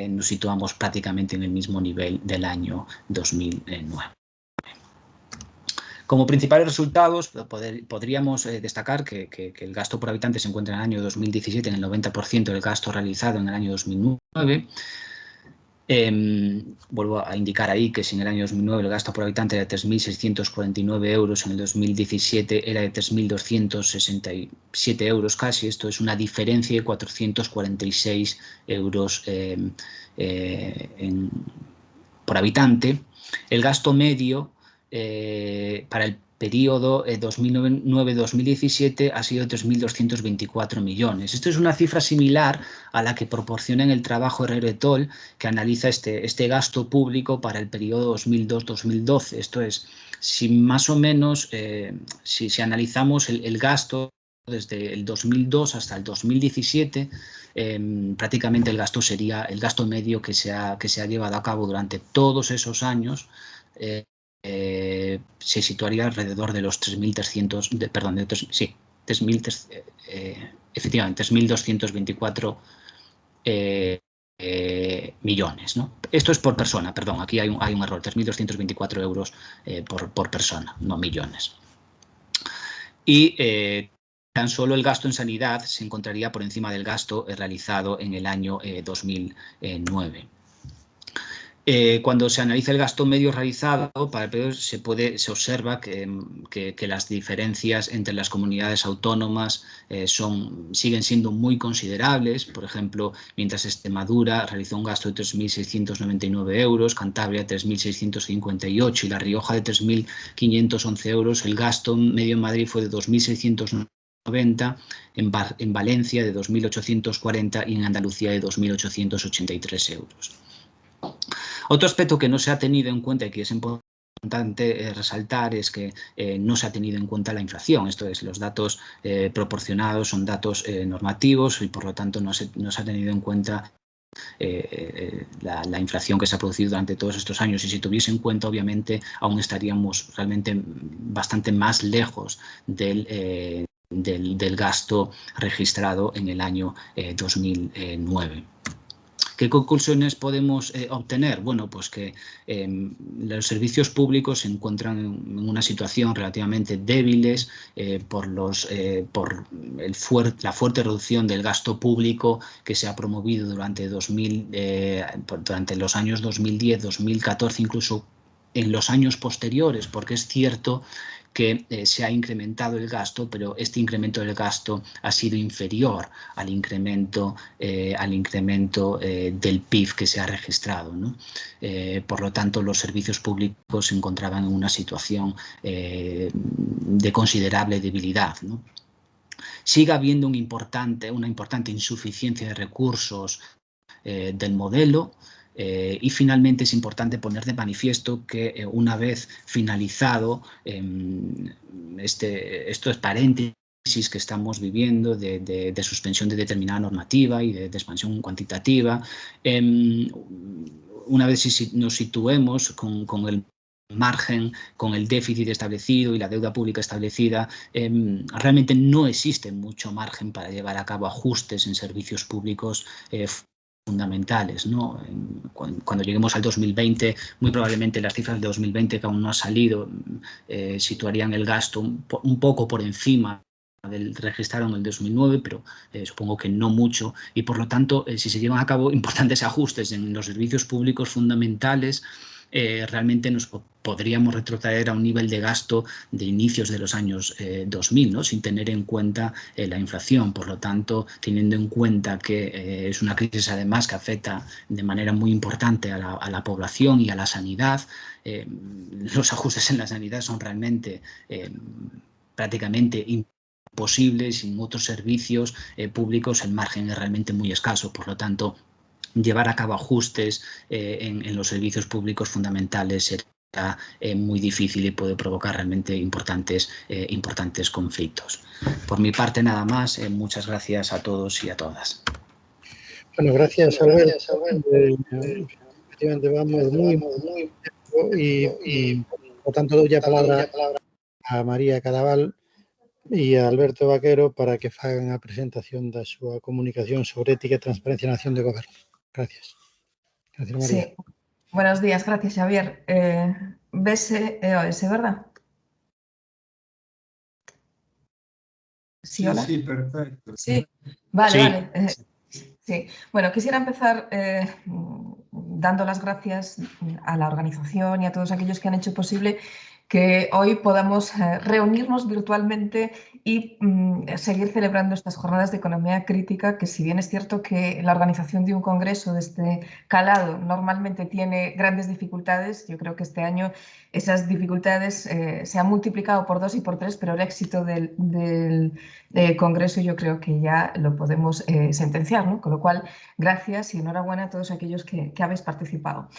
nos situamos prácticamente en el mismo nivel del año 2009. Como principales resultados, podríamos destacar que el gasto por habitante se encuentra en el año 2017 en el 90% del gasto realizado en el año 2009. Vuelvo a indicar ahí que si en el año 2009 el gasto por habitante era de 3.649 euros, en el 2017 era de 3.267 euros casi. Esto es una diferencia de 446 euros por habitante. El gasto medio para el periodo 2009-2017 ha sido de 3.224 millones. Esto es una cifra similar a la que proporciona en el trabajo Herrero et al., que analiza este gasto público para el periodo 2002-2012. Esto es, si más o menos, si analizamos el gasto desde el 2002 hasta el 2017, prácticamente el gasto sería el gasto medio que se ha llevado a cabo durante todos esos años. Se situaría alrededor de los 3.300, perdón, sí, 3.224 millones, ¿no? Esto es por persona, perdón, aquí hay un error, 3.224 euros por persona, no millones. Y tan solo el gasto en sanidad se encontraría por encima del gasto realizado en el año 2009. Cuando se analiza el gasto medio realizado para el periodo, se observa que las diferencias entre las comunidades autónomas siguen siendo muy considerables. Por ejemplo, mientras Extremadura realizó un gasto de 3.699 euros, Cantabria 3.658 y La Rioja de 3.511 euros, el gasto medio en Madrid fue de 2.690, en Valencia de 2.840 y en Andalucía de 2.883 euros. Otro aspecto que no se ha tenido en cuenta y que es importante resaltar es que no se ha tenido en cuenta la inflación. Esto es, los datos proporcionados son datos normativos y por lo tanto no se ha tenido en cuenta la inflación que se ha producido durante todos estos años, y si tuviese en cuenta, obviamente, aún estaríamos realmente bastante más lejos del gasto registrado en el año 2009. ¿Qué conclusiones podemos obtener? Bueno, pues que los servicios públicos se encuentran en una situación relativamente débiles por la fuerte reducción del gasto público que se ha promovido durante los años 2010, 2014, incluso en los años posteriores, porque es cierto que se ha incrementado el gasto, pero este incremento del gasto ha sido inferior al incremento del PIB que se ha registrado, ¿no? Por lo tanto, los servicios públicos se encontraban en una situación de considerable debilidad, ¿no? Sigue habiendo una importante insuficiencia de recursos del modelo. Y finalmente es importante poner de manifiesto que una vez finalizado estos paréntesis que estamos viviendo de suspensión de determinada normativa y de expansión cuantitativa, una vez nos situemos con el margen, con el déficit establecido y la deuda pública establecida, realmente no existe mucho margen para llevar a cabo ajustes en servicios públicos fundamentales, ¿no? Cuando lleguemos al 2020, muy probablemente las cifras de 2020 que aún no han salido situarían el gasto un poco por encima del registrado en el 2009, pero supongo que no mucho, y por lo tanto, si se llevan a cabo importantes ajustes en los servicios públicos fundamentales, realmente nos podríamos retrotraer a un nivel de gasto de inicios de los años 2000, ¿no? Sin tener en cuenta la inflación. Por lo tanto, teniendo en cuenta que es una crisis además que afecta de manera muy importante a la población y a la sanidad, los ajustes en la sanidad son realmente prácticamente imposibles. Sin otros servicios públicos el margen es realmente muy escaso. Por lo tanto, llevar a cabo ajustes en los servicios públicos fundamentales será muy difícil y puede provocar realmente importantes conflictos. Por mi parte, nada más. Muchas gracias a todos y a todas. Bueno, gracias, Alberto. Efectivamente, vamos muy y por tanto doy a palabra a María Cadaval e a Alberto Vaquero para que fagan a presentación da súa comunicación sobre ética e transparencia na acción de goberno. Gracias. Gracias, María. Sí. Buenos días, gracias, Xavier. Vese e oese, ¿verdad? Sí, hola. Sí, perfecto. Sí, vale, Sí. vale. Sí, bueno, quisiera empezar dando las gracias a la organización y a todos aquellos que han hecho posible que hoy podamos reunirnos virtualmente y seguir celebrando estas jornadas de economía crítica, que si bien es cierto que la organización de un congreso de este calado normalmente tiene grandes dificultades, yo creo que este año esas dificultades se han multiplicado por 2 y por 3, pero el éxito del congreso yo creo que ya lo podemos sentenciar, ¿no? Con lo cual, gracias y enhorabuena a todos aquellos que habéis participado.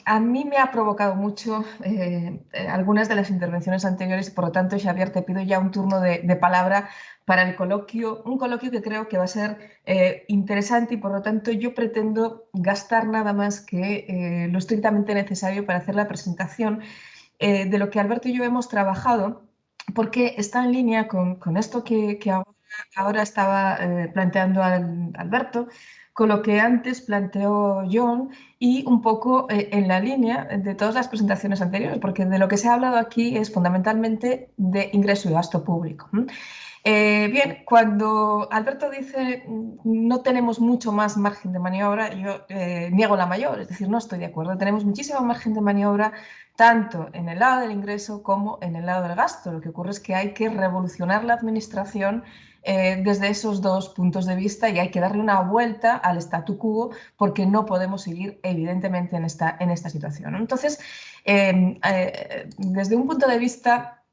A mí me ha provocado mucho algunas de las intervenciones anteriores y por lo tanto, Xavier, te pido ya un turno de palabra para el coloquio, un coloquio que creo que va a ser interesante y por lo tanto yo pretendo gastar nada más que lo estrictamente necesario para hacer la presentación de lo que Alberto y yo hemos trabajado, porque está en línea con esto que ahora estaba planteando Alberto, con lo que antes planteó John y un poco en la línea de todas las presentaciones anteriores, porque de lo que se ha hablado aquí es fundamentalmente de ingreso y gasto público. Bien, cuando Alberto dice no tenemos mucho más margen de maniobra, yo niego la mayor, es decir, no estoy de acuerdo. Tenemos muchísimo margen de maniobra tanto en el lado del ingreso como en el lado del gasto. Lo que ocurre es que hay que revolucionar la administración desde esos dos puntos de vista y hay que darle una vuelta al statu quo porque no podemos seguir evidentemente en esta situación, ¿no? Entonces, desde un punto de vista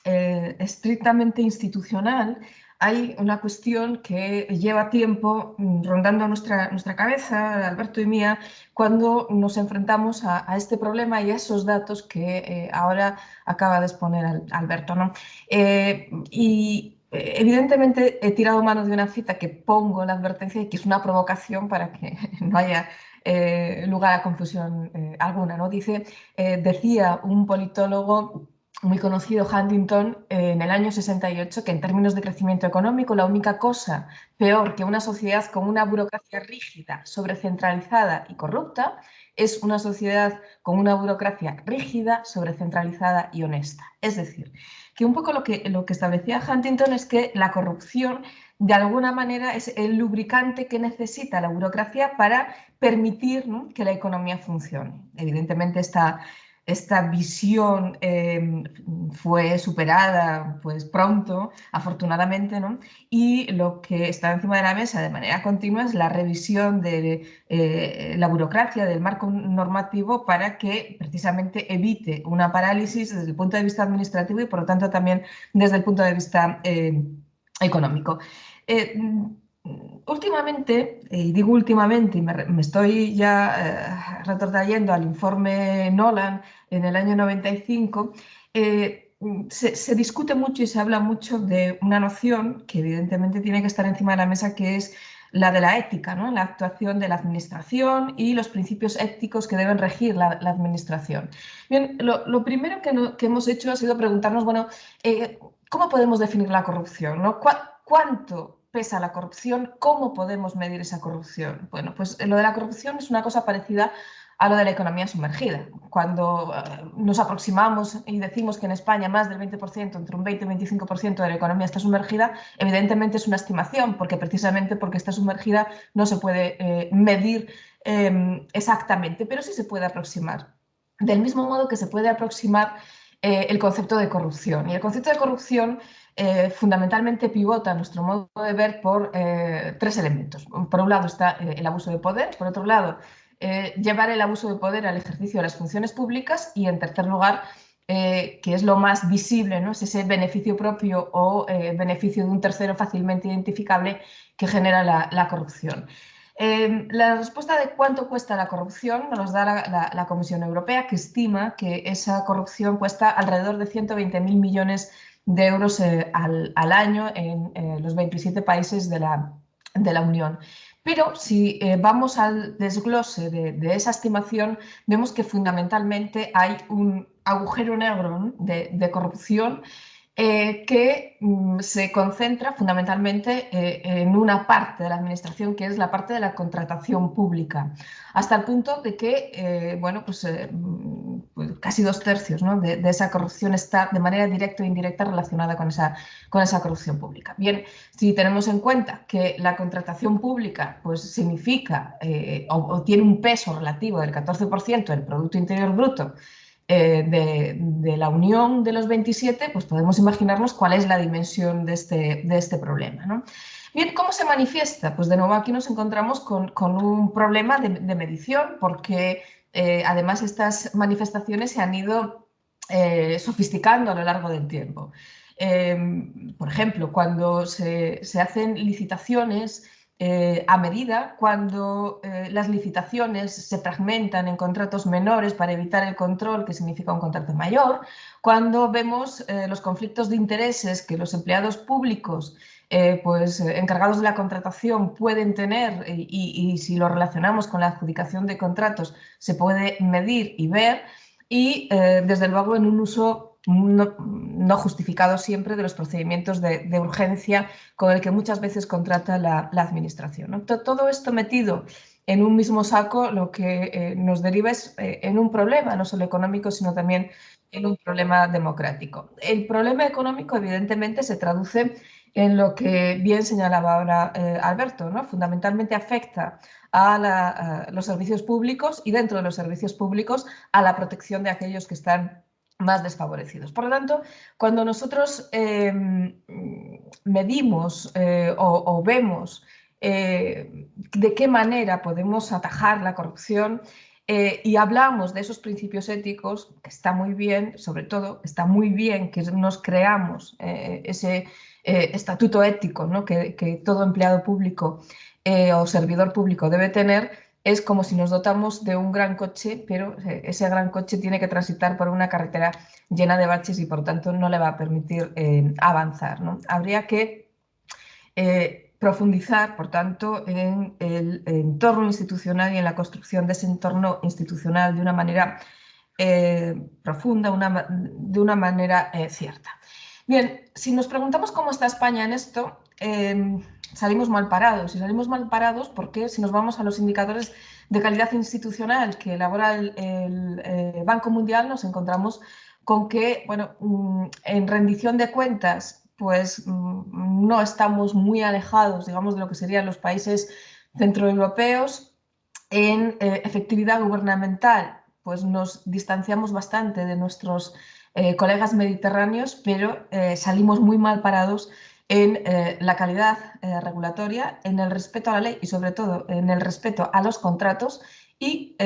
estrictamente institucional, hay una cuestión que lleva tiempo rondando nuestra cabeza, Alberto y mía, cuando nos enfrentamos a este problema y a esos datos que ahora acaba de exponer Alberto, ¿no? Evidentemente he tirado mano de una cita que pongo en la advertencia y que es una provocación para que no haya lugar a confusión alguna, ¿no? Decía un politólogo muy conocido, Huntington, en el año 68, que en términos de crecimiento económico la única cosa peor que una sociedad con una burocracia rígida, sobrecentralizada y corrupta es una sociedad con una burocracia rígida, sobrecentralizada y honesta. Es decir, que un poco lo que establecía Huntington es que la corrupción de alguna manera es el lubricante que necesita la burocracia para permitir, ¿no?, que la economía funcione. Evidentemente esta visión fue superada pues pronto, afortunadamente, ¿no? Y lo que está encima de la mesa de manera continua es la revisión de la burocracia, del marco normativo, para que precisamente evite una parálisis desde el punto de vista administrativo y por lo tanto también desde el punto de vista económico. Últimamente, y digo últimamente, y me estoy ya retrotrayendo al informe Nolan en el año 95, se discute mucho y se habla mucho de una noción que evidentemente tiene que estar encima de la mesa, que es la de la ética, ¿no?, la actuación de la administración y los principios éticos que deben regir la administración. Bien, lo primero que hemos hecho ha sido preguntarnos, bueno, ¿cómo podemos definir la corrupción, ¿no? ¿Cuánto pesa la corrupción, ¿cómo podemos medir esa corrupción? Bueno, pues lo de la corrupción es una cosa parecida a lo de la economía sumergida. Cuando nos aproximamos y decimos que en España más del 20%, entre un 20 y un 25% de la economía está sumergida, evidentemente es una estimación, porque precisamente porque está sumergida no se puede medir exactamente, pero sí se puede aproximar. Del mismo modo que se puede aproximar el concepto de corrupción. Y el concepto de corrupción fundamentalmente pivota nuestro modo de ver por 3 elementos. Por un lado está el abuso de poder, por otro lado llevar el abuso de poder al ejercicio de las funciones públicas y, en tercer lugar, que es lo más visible, ¿no? Es ese beneficio propio o beneficio de un tercero fácilmente identificable que genera la corrupción. La respuesta de cuánto cuesta la corrupción nos da la Comisión Europea, que estima que esa corrupción cuesta alrededor de 120.000 millones de euros al año en los 27 países de la Unión. Pero si vamos al desglose de esa estimación, vemos que fundamentalmente hay un agujero negro, ¿no?, de corrupción que se concentra fundamentalmente en una parte de la administración, que es la parte de la contratación pública, hasta el punto de que bueno, pues casi 2/3, ¿no?, de esa corrupción está de manera directa o indirecta relacionada con esa corrupción pública. Bien, si tenemos en cuenta que la contratación pública pues significa o tiene un peso relativo del 14% del Producto Interior Bruto de la Unión de los 27, pues podemos imaginarnos cuál es la dimensión de este problema, ¿no? Bien, ¿cómo se manifiesta? Pues de nuevo aquí nos encontramos con un problema de medición, porque además estas manifestaciones se han ido sofisticando a lo largo del tiempo. Por ejemplo, cuando se hacen licitaciones a medida, cuando las licitaciones se fragmentan en contratos menores para evitar el control, que significa un contrato mayor, cuando vemos los conflictos de intereses que los empleados públicos encargados de la contratación pueden tener y si lo relacionamos con la adjudicación de contratos se puede medir y ver, y desde luego en un uso no justificado siempre de los procedimientos de urgencia con el que muchas veces contrata la administración, ¿no? Todo esto metido en un mismo saco lo que nos deriva es en un problema, no solo económico, sino también en un problema democrático. El problema económico evidentemente se traduce en lo que bien señalaba ahora Alberto, ¿no? Fundamentalmente afecta a los servicios públicos y dentro de los servicios públicos a la protección de aquellos que están más desfavorecidos. Por lo tanto, cuando nosotros medimos o vemos de qué manera podemos atajar la corrupción y hablamos de esos principios éticos, que está muy bien, sobre todo, está muy bien que nos creamos ese estatuto ético, ¿no?, que todo empleado público o servidor público debe tener. Es como si nos dotamos de un gran coche, pero ese gran coche tiene que transitar por una carretera llena de baches y por tanto no le va a permitir avanzar, ¿no? Habría que profundizar, por tanto, en el entorno institucional y en la construcción de ese entorno institucional de una manera profunda, de una manera cierta. Bien, si nos preguntamos cómo está España en esto, salimos mal parados. Y salimos mal parados porque si nos vamos a los indicadores de calidad institucional que elabora el Banco Mundial, nos encontramos con que, bueno, en rendición de cuentas, pues no estamos muy alejados, digamos, de lo que serían los países centroeuropeos. En efectividad gubernamental, pues nos distanciamos bastante de nuestros colegas mediterráneos, pero salimos muy mal parados en la calidad regulatoria, en el respeto a la ley y sobre todo en el respeto a los contratos y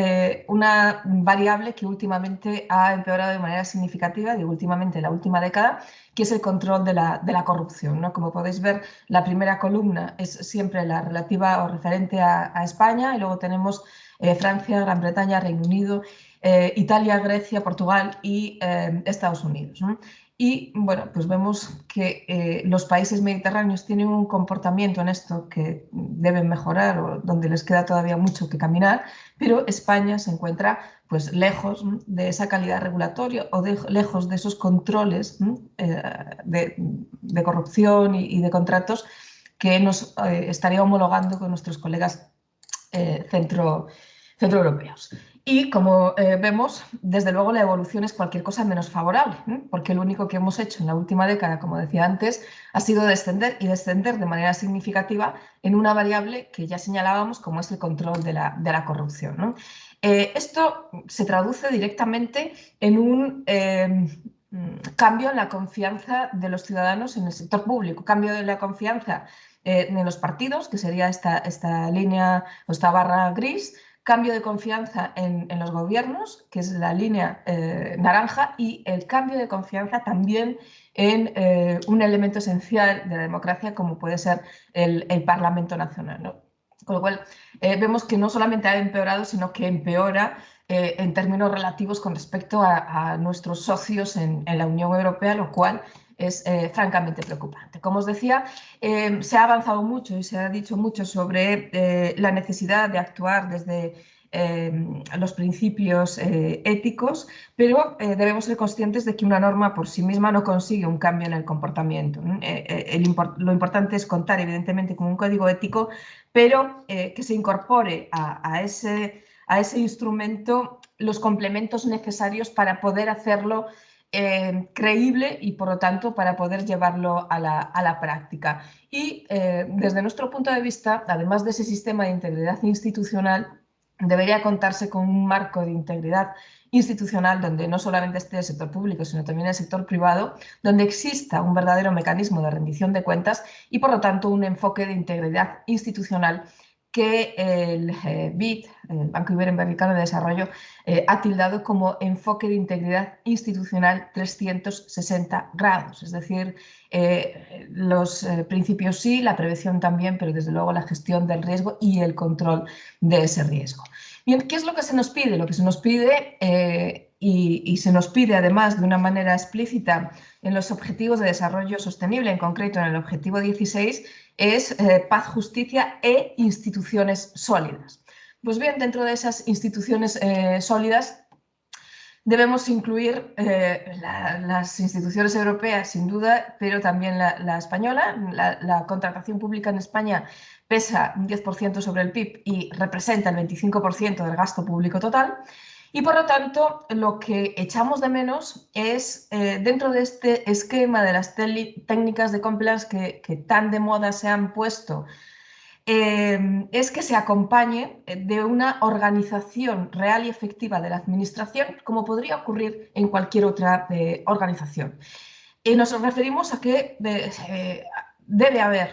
una variable que últimamente ha empeorado de manera significativa, digo últimamente, la última década, que es el control de la corrupción, ¿no? Como podéis ver, la primera columna es siempre la relativa o referente a España y luego tenemos Francia, Gran Bretaña, Reino Unido, Italia, Grecia, Portugal y Estados Unidos, ¿no? Y bueno, pues vemos que los países mediterráneos tienen un comportamiento en esto que deben mejorar o donde les queda todavía mucho que caminar, pero España se encuentra pues lejos de esa calidad regulatoria o lejos de esos controles de corrupción y de contratos que nos estaría homologando con nuestros colegas centroeuropeos. Y como vemos, desde luego la evolución es cualquier cosa menos favorable, porque lo único que hemos hecho en la última década, como decía antes, ha sido descender y descender de manera significativa en una variable que ya señalábamos como es el control de la corrupción, ¿no? Esto se traduce directamente en un cambio en la confianza de los ciudadanos en el sector público, cambio de la confianza en los partidos, que sería esta línea o esta barra gris, cambio de confianza en los gobiernos, que es la línea naranja, y el cambio de confianza también en un elemento esencial de la democracia como puede ser el Parlamento Nacional, ¿no? Con lo cual vemos que no solamente ha empeorado, sino que empeora en términos relativos con respecto a nuestros socios en la Unión Europea, lo cual es francamente preocupante. Como os decía, se ha avanzado mucho y se ha dicho mucho sobre la necesidad de actuar desde los principios éticos, pero debemos ser conscientes de que una norma por sí misma no consigue un cambio en el comportamiento. Lo importante es contar, evidentemente, con un código ético, pero que se incorpore a ese instrumento los complementos necesarios para poder hacerlo creíble y, por lo tanto, para poder llevarlo a la práctica. Y desde nuestro punto de vista, además de ese sistema de integridad institucional, debería contarse con un marco de integridad institucional donde no solamente esté el sector público, sino también el sector privado, donde exista un verdadero mecanismo de rendición de cuentas y, por lo tanto, un enfoque de integridad institucional que el BID, el Banco Iberoamericano de Desarrollo, ha tildado como enfoque de integridad institucional 360 grados, es decir, los principios sí, la prevención también, pero desde luego la gestión del riesgo y el control de ese riesgo. Bien, ¿qué es lo que se nos pide? Lo que se nos pide, y se nos pide además de una manera explícita en los Objetivos de Desarrollo Sostenible, en concreto en el Objetivo 16, es paz, justicia e instituciones sólidas. Pues bien, dentro de esas instituciones sólidas debemos incluir las instituciones europeas, sin duda, pero también la española. La contratación pública en España pesa un 10% sobre el PIB y representa el 25% del gasto público total. Y, por lo tanto, lo que echamos de menos es, dentro de este esquema de las técnicas de compliance que tan de moda se han puesto, es que se acompañe de una organización real y efectiva de la administración, como podría ocurrir en cualquier otra organización. Nos referimos a que debe haber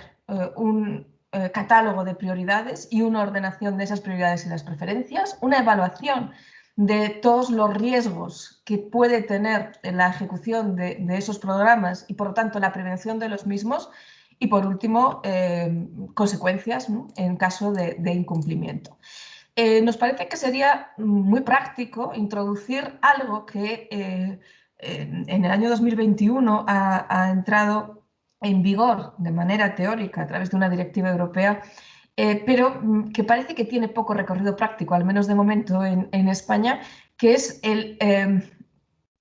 un catálogo de prioridades y una ordenación de esas prioridades y las preferencias, una evaluación de todos los riesgos que puede tener la ejecución de esos programas y, por lo tanto, la prevención de los mismos y, por último, consecuencias, ¿no?, en caso de incumplimiento. Nos parece que sería muy práctico introducir algo que en el año 2021 ha entrado en vigor de manera teórica a través de una directiva europea, pero que parece que tiene poco recorrido práctico, al menos de momento en España, que es el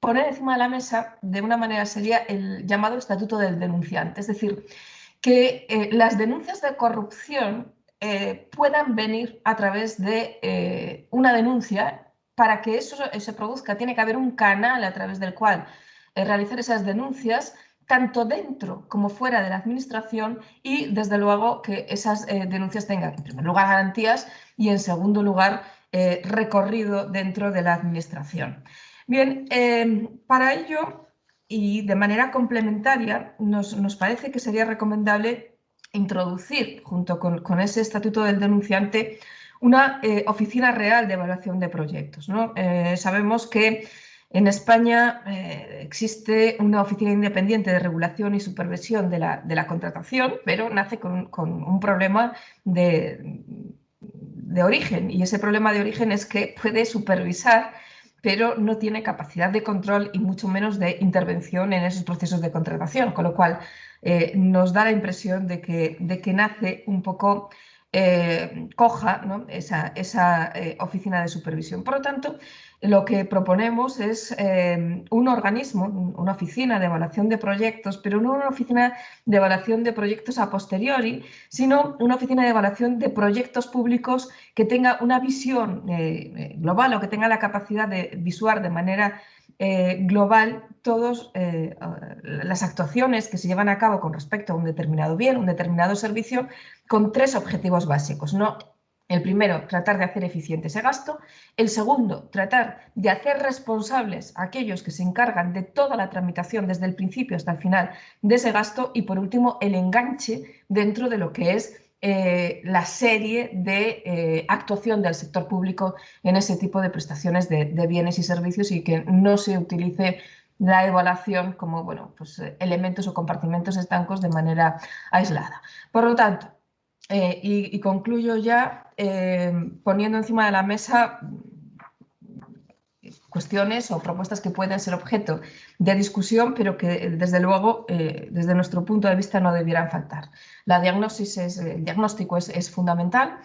poner encima de la mesa de una manera seria el llamado estatuto del denunciante, es decir, que las denuncias de corrupción puedan venir a través de una denuncia. Para que eso se produzca tiene que haber un canal a través del cual realizar esas denuncias, tanto dentro como fuera de la administración, y desde luego que esas denuncias tengan, en primer lugar, garantías y, en segundo lugar, recorrido dentro de la administración. Bien, para ello y de manera complementaria nos parece que sería recomendable introducir, junto con ese estatuto del denunciante, una oficina real de evaluación de proyectos, ¿no? Sabemos que en España existe una oficina independiente de regulación y supervisión de la contratación, pero nace con un problema de origen, y ese problema de origen es que puede supervisar, pero no tiene capacidad de control y mucho menos de intervención en esos procesos de contratación, con lo cual nos da la impresión de que nace un poco coja, ¿no?, esa oficina de supervisión. Por lo tanto, lo que proponemos es un organismo, una oficina de evaluación de proyectos, pero no una oficina de evaluación de proyectos a posteriori, sino una oficina de evaluación de proyectos públicos que tenga una visión global o que tenga la capacidad de visuar de manera global todas las actuaciones que se llevan a cabo con respecto a un determinado bien, un determinado servicio, con 3 objetivos básicos, ¿no? El primero, tratar de hacer eficiente ese gasto. El segundo, tratar de hacer responsables a aquellos que se encargan de toda la tramitación desde el principio hasta el final de ese gasto. Y por último, el enganche dentro de lo que es la serie de actuación del sector público en ese tipo de prestaciones de bienes y servicios, y que no se utilice la evaluación como, bueno, pues, elementos o compartimentos estancos de manera aislada. Por lo tanto, y concluyo ya poniendo encima de la mesa cuestiones o propuestas que pueden ser objeto de discusión, pero que desde luego, desde nuestro punto de vista, no debieran faltar. El diagnóstico es fundamental,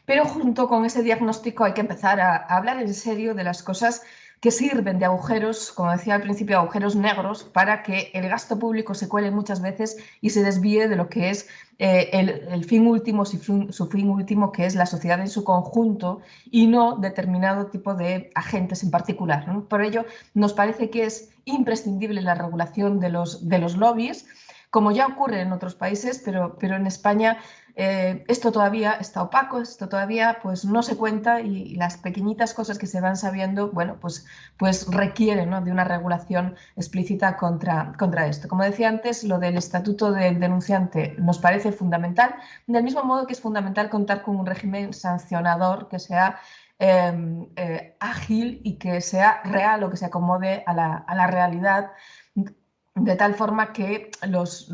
pero junto con ese diagnóstico hay que empezar a hablar en serio de las cosas que sirven de agujeros, como decía al principio, agujeros negros, para que el gasto público se cuele muchas veces y se desvíe de lo que es el fin último, su fin último, que es la sociedad en su conjunto, y no determinado tipo de agentes en particular, ¿no? Por ello, nos parece que es imprescindible la regulación de los lobbies, como ya ocurre en otros países, pero en España esto todavía está opaco, esto todavía pues no se cuenta, y las pequeñitas cosas que se van sabiendo, bueno, pues requieren, ¿no?, de una regulación explícita contra esto. Como decía antes, lo del estatuto del denunciante nos parece fundamental, del mismo modo que es fundamental contar con un régimen sancionador que sea ágil y que sea real, o que se acomode a la realidad, de tal forma que los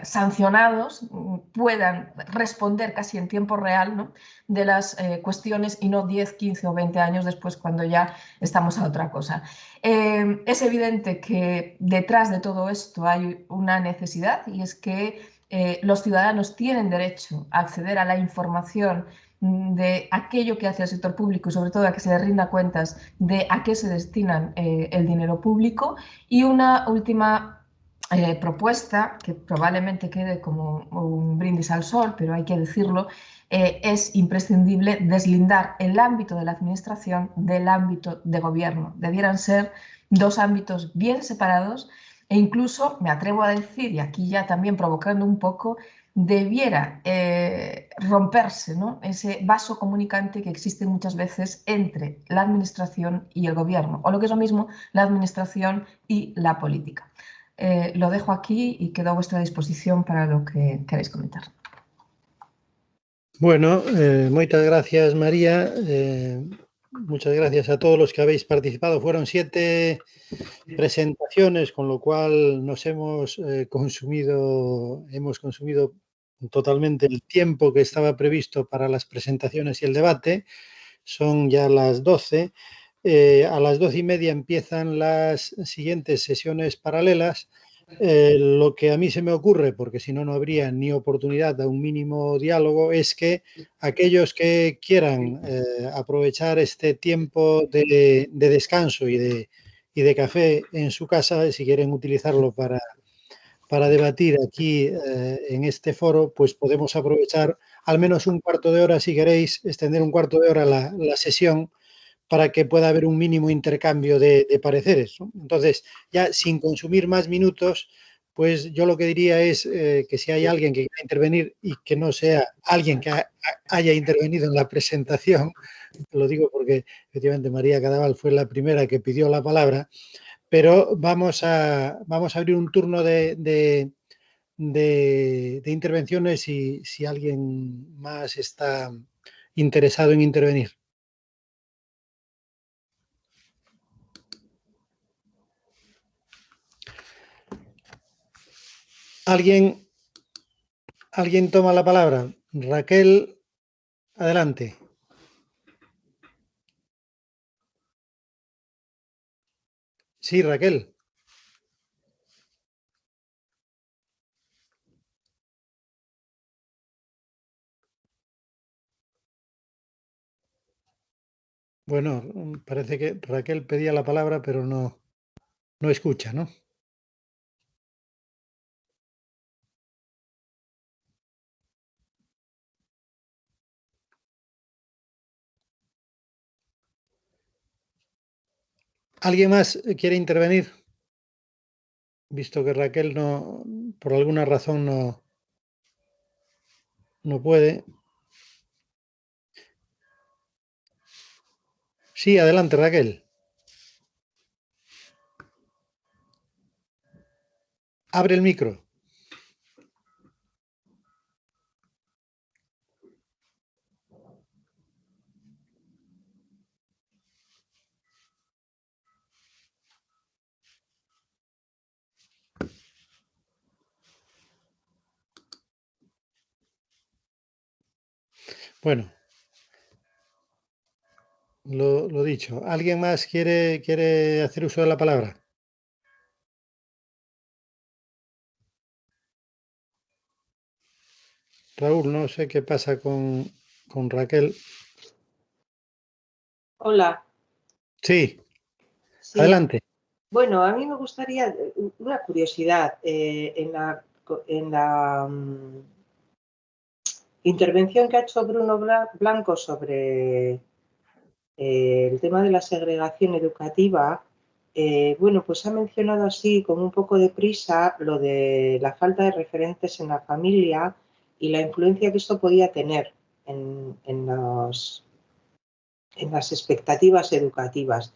sancionados puedan responder casi en tiempo real, ¿no?, de las cuestiones, y no 10, 15 o 20 años después, cuando ya estamos a otra cosa. Es evidente que detrás de todo esto hay una necesidad, y es que los ciudadanos tienen derecho a acceder a la información de aquello que hace el sector público, y sobre todo a que se le rinda cuentas de a qué se destinan el dinero público. Y una última propuesta, que probablemente quede como un brindis al sol, pero hay que decirlo, es imprescindible deslindar el ámbito de la administración del ámbito de gobierno. Debieran ser 2 ámbitos bien separados, e incluso, me atrevo a decir, y aquí ya también provocando un poco, debiera romperse, ¿no?, ese vaso comunicante que existe muchas veces entre la administración y el gobierno, o lo que es lo mismo, la administración y la política. Lo dejo aquí y quedo a vuestra disposición para lo que queráis comentar. Bueno, moitas gracias, María. Muchas gracias a todos los que habéis participado. Fueron 7 presentaciones, con lo cual nos hemos consumido totalmente el tiempo que estaba previsto para las presentaciones y el debate. Son ya las 12. A las 12:30 empiezan las siguientes sesiones paralelas. Lo que a mí se me ocurre, porque si no, no habría ni oportunidad a un mínimo diálogo, es que aquellos que quieran aprovechar este tiempo de descanso y de café en su casa, si quieren utilizarlo para debatir aquí en este foro, pues podemos aprovechar al menos un cuarto de hora, si queréis, extender un cuarto de hora la sesión, para que pueda haber un mínimo intercambio de pareceres, ¿no? Entonces, ya sin consumir más minutos, pues yo lo que diría es que si hay alguien que quiera intervenir y que no sea alguien que haya intervenido en la presentación, lo digo porque efectivamente María Cadaval fue la primera que pidió la palabra, pero vamos a abrir un turno de intervenciones si alguien más está interesado en intervenir. ¿Alguien toma la palabra? Raquel, adelante. Sí, Raquel. Bueno, parece que Raquel pedía la palabra, pero no escucha, ¿no? ¿Alguien más quiere intervenir? Visto que Raquel no, por alguna razón no puede. Sí, adelante, Raquel. Abre el micro. Bueno, lo dicho. ¿Alguien más quiere hacer uso de la palabra? Raúl, no sé qué pasa con Raquel. Hola. Sí, Sí. Adelante. Bueno, a mí me gustaría una curiosidad en la intervención que ha hecho Bruno Blanco sobre el tema de la segregación educativa. Bueno, pues ha mencionado así como un poco de prisa lo de la falta de referentes en la familia y la influencia que esto podía tener en las expectativas educativas.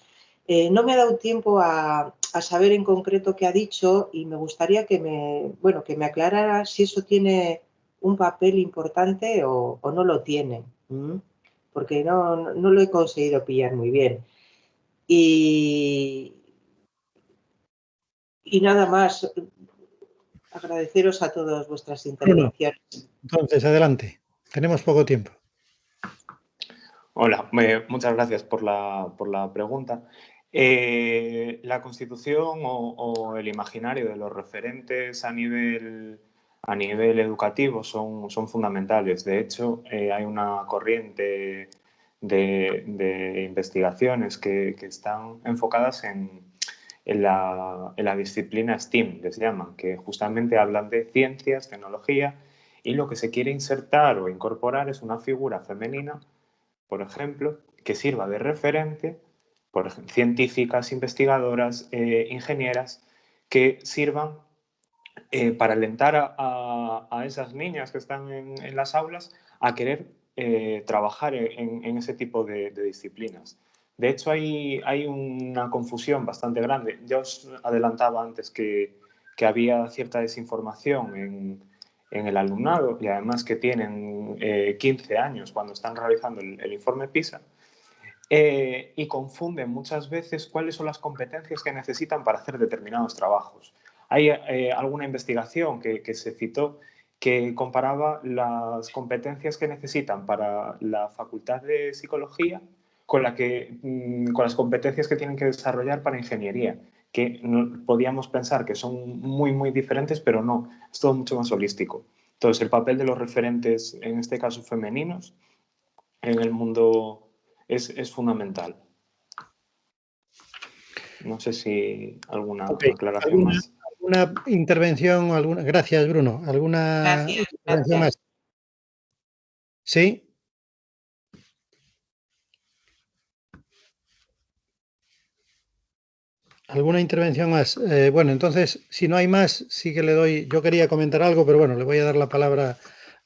No me ha dado tiempo a saber en concreto qué ha dicho y me gustaría que me aclarara si eso tiene un papel importante o no lo tiene, porque no lo he conseguido pillar muy bien. Y nada más, agradeceros a todos vuestras intervenciones. Entonces, adelante. Tenemos poco tiempo. Hola, muchas gracias por la pregunta. La Constitución o el imaginario de los referentes a nivel educativo son fundamentales. De hecho, hay una corriente de investigaciones que están enfocadas en la disciplina STEAM, les llaman, que justamente hablan de ciencias, tecnología, y lo que se quiere insertar o incorporar es una figura femenina, por ejemplo, que sirva de referente, por ejemplo, científicas, investigadoras, ingenieras, que sirvan para alentar a esas niñas que están en las aulas a querer trabajar en ese tipo de disciplinas. De hecho, hay una confusión bastante grande. Ya os adelantaba antes que había cierta desinformación en el alumnado y además que tienen 15 años cuando están realizando el informe PISA y confunden muchas veces cuáles son las competencias que necesitan para hacer determinados trabajos. Hay alguna investigación que se citó que comparaba las competencias que necesitan para la Facultad de Psicología con las competencias que tienen que desarrollar para ingeniería, que podíamos pensar que son muy, muy diferentes, pero no, es todo mucho más holístico. Entonces, el papel de los referentes, en este caso femeninos, en el mundo es fundamental. No sé si alguna aclaración más. ¿Alguna intervención? Gracias, Bruno. ¿Alguna intervención más? ¿Sí? ¿Alguna intervención más? Bueno, entonces, si no hay más, sí que le doy... Yo quería comentar algo, pero bueno, le voy a dar la palabra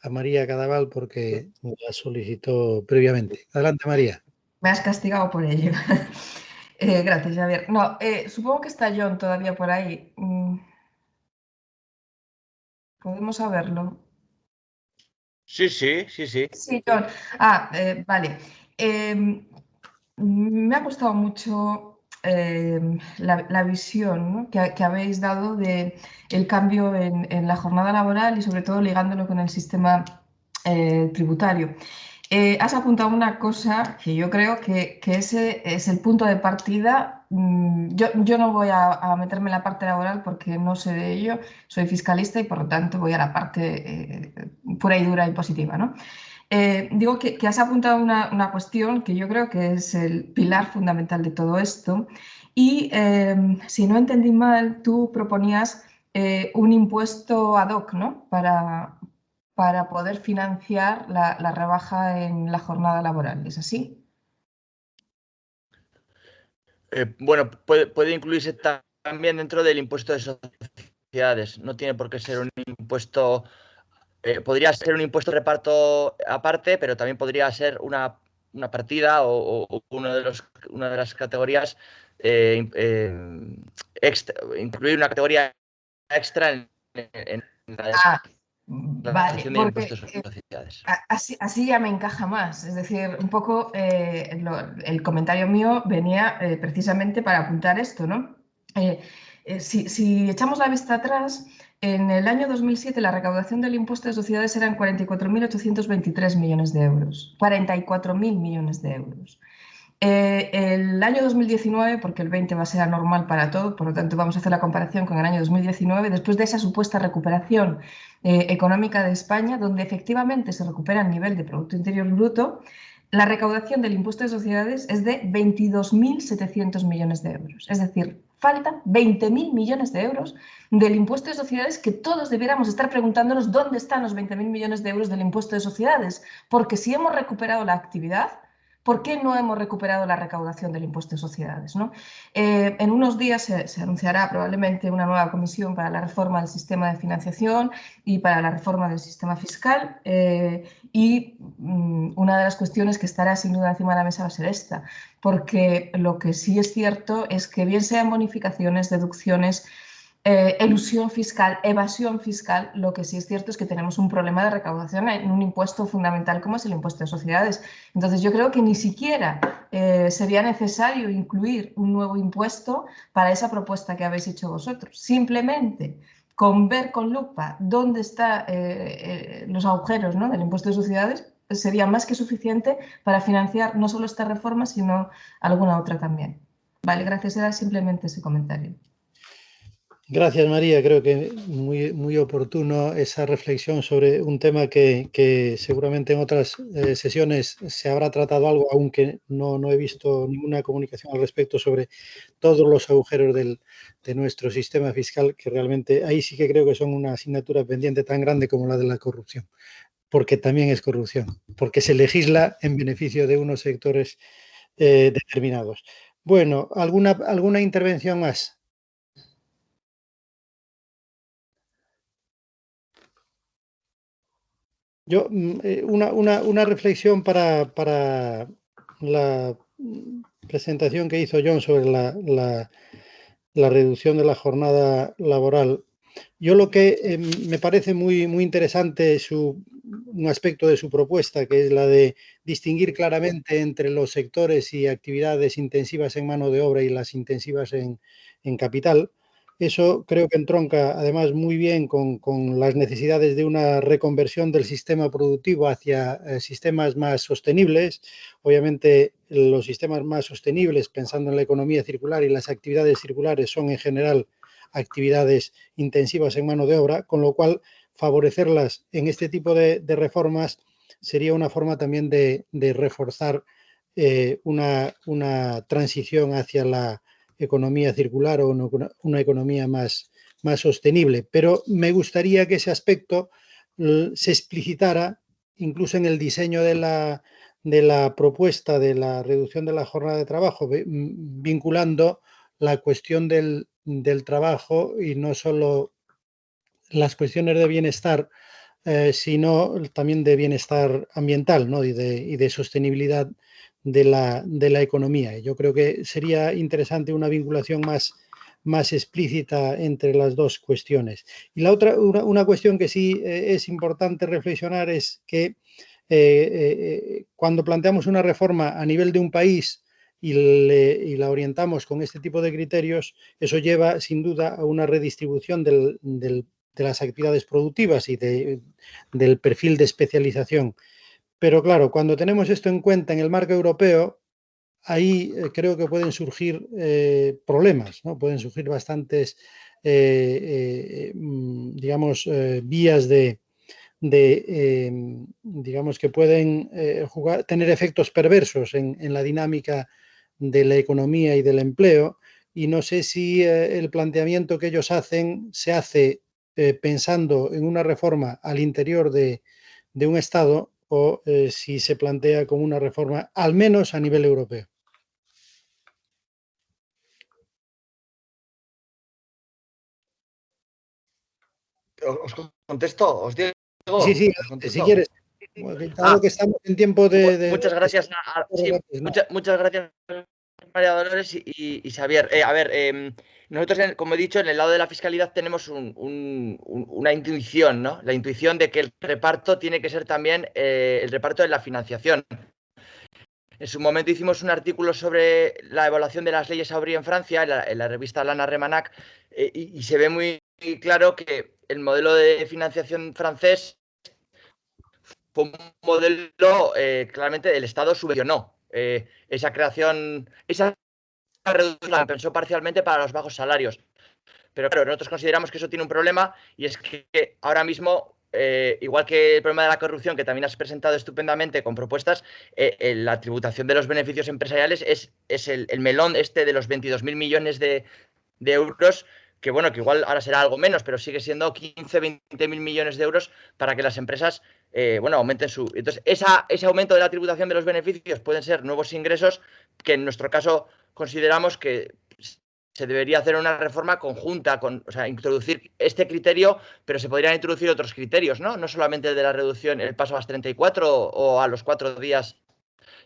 a María Cadaval porque la solicitó previamente. Adelante, María. Me has castigado por ello. Gracias, Javier. No, supongo que está John todavía por ahí. ¿Podemos saberlo? Sí. Sí, John. Vale. Me ha gustado mucho la visión, ¿no?, que habéis dado de el cambio en la jornada laboral y sobre todo ligándolo con el sistema tributario. Has apuntado una cosa que yo creo que ese es el punto de partida. Yo no voy a meterme en la parte laboral porque no sé de ello, soy fiscalista y por lo tanto voy a la parte pura y dura y positiva, ¿no? Digo que has apuntado una cuestión que yo creo que es el pilar fundamental de todo esto y, si no entendí mal, tú proponías un impuesto ad hoc, ¿no? Para poder financiar la rebaja en la jornada laboral, ¿es así? Bueno, puede incluirse también dentro del impuesto de sociedades. No tiene por qué ser un impuesto. Podría ser un impuesto de reparto aparte, pero también podría ser una partida o una de las categorías, incluir una categoría extra en la Vale, declaración de porque impuestos de sociedades. así ya me encaja más. Es decir, un poco el comentario mío venía precisamente para apuntar esto, ¿no? Si echamos la vista atrás, en el año 2007 la recaudación del impuesto de sociedades eran 44.823 millones de euros. 44.000 millones de euros. El año 2019, porque el 20 va a ser anormal para todo, por lo tanto vamos a hacer la comparación con el año 2019, después de esa supuesta recuperación económica de España, donde efectivamente se recupera el nivel de Producto Interior Bruto, la recaudación del impuesto de sociedades es de 22.700 millones de euros. Es decir, faltan 20.000 millones de euros del impuesto de sociedades, que todos debiéramos estar preguntándonos dónde están los 20.000 millones de euros del impuesto de sociedades, porque si hemos recuperado la actividad, ¿por qué no hemos recuperado la recaudación del impuesto de sociedades, ¿no? En unos días se anunciará probablemente una nueva comisión para la reforma del sistema de financiación y para la reforma del sistema fiscal, y una de las cuestiones que estará sin duda encima de la mesa va a ser esta, porque lo que sí es cierto es que bien sean bonificaciones, deducciones, elusión fiscal, evasión fiscal, lo que sí es cierto es que tenemos un problema de recaudación en un impuesto fundamental como es el impuesto de sociedades. Entonces yo creo que ni siquiera sería necesario incluir un nuevo impuesto para esa propuesta que habéis hecho vosotros. Simplemente con ver con lupa dónde están los agujeros, ¿no?, del impuesto de sociedades, sería más que suficiente para financiar no solo esta reforma, sino alguna otra también. Vale, gracias. Era simplemente ese comentario. Gracias, María. Creo que muy oportuno esa reflexión sobre un tema que seguramente en otras sesiones se habrá tratado algo, aunque no he visto ninguna comunicación al respecto sobre todos los agujeros de nuestro sistema fiscal, que realmente ahí sí que creo que son una asignatura pendiente tan grande como la de la corrupción, porque también es corrupción, porque se legisla en beneficio de unos sectores determinados. Bueno, ¿alguna intervención más? Yo, una reflexión para la presentación que hizo John sobre la reducción de la jornada laboral. Yo lo que me parece muy interesante un aspecto de su propuesta, que es la de distinguir claramente entre los sectores y actividades intensivas en mano de obra y las intensivas en capital. Eso creo que entronca además muy bien con las necesidades de una reconversión del sistema productivo hacia sistemas más sostenibles. Obviamente los sistemas más sostenibles, pensando en la economía circular y las actividades circulares, son en general actividades intensivas en mano de obra, con lo cual favorecerlas en este tipo de reformas sería una forma también de reforzar una transición hacia la economía circular o una economía más sostenible. Pero me gustaría que ese aspecto se explicitara incluso en el diseño de la propuesta de la reducción de la jornada de trabajo, vinculando la cuestión del trabajo y no solo las cuestiones de bienestar, sino también de bienestar ambiental, ¿no?, y de sostenibilidad de la economía. Yo creo que sería interesante una vinculación más explícita entre las dos cuestiones. Y la otra, una cuestión que sí es importante reflexionar es que cuando planteamos una reforma a nivel de un país y la orientamos con este tipo de criterios, eso lleva sin duda a una redistribución de las actividades productivas y del perfil de especialización. Pero claro, cuando tenemos esto en cuenta en el marco europeo, ahí creo que pueden surgir problemas, ¿no? Pueden surgir bastantes, digamos, vías de digamos que pueden tener efectos perversos en la dinámica de la economía y del empleo, y no sé si el planteamiento que ellos hacen se hace pensando en una reforma al interior de un Estado o si se plantea como una reforma al menos a nivel europeo. ¿Os contesto? ¿Os digo? Sí, si quieres. Dado que estamos en tiempo de muchas gracias. Muchas gracias, María Dolores y Xavier. A ver, nosotros, como he dicho, en el lado de la fiscalidad tenemos una intuición, ¿no? La intuición de que el reparto tiene que ser también el reparto de la financiación. En su momento hicimos un artículo sobre la evaluación de las leyes Aubry en Francia, en la revista Lana Remanac, y se ve muy claro que el modelo de financiación francés fue un modelo claramente el Estado subvencionó esa creación, esa reducción la pensó parcialmente para los bajos salarios. Pero claro, nosotros consideramos que eso tiene un problema y es que ahora mismo, igual que el problema de la corrupción, que también has presentado estupendamente con propuestas, la tributación de los beneficios empresariales es el melón este de los 22.000 millones de euros, que bueno, que igual ahora será algo menos, pero sigue siendo 15, 20.000 millones de euros para que las empresas aumenten su... Entonces, ese aumento de la tributación de los beneficios pueden ser nuevos ingresos que en nuestro caso consideramos que se debería hacer una reforma conjunta, o sea, introducir este criterio, pero se podrían introducir otros criterios, ¿no? No solamente el de la reducción, el paso a las 34 o a los 4 días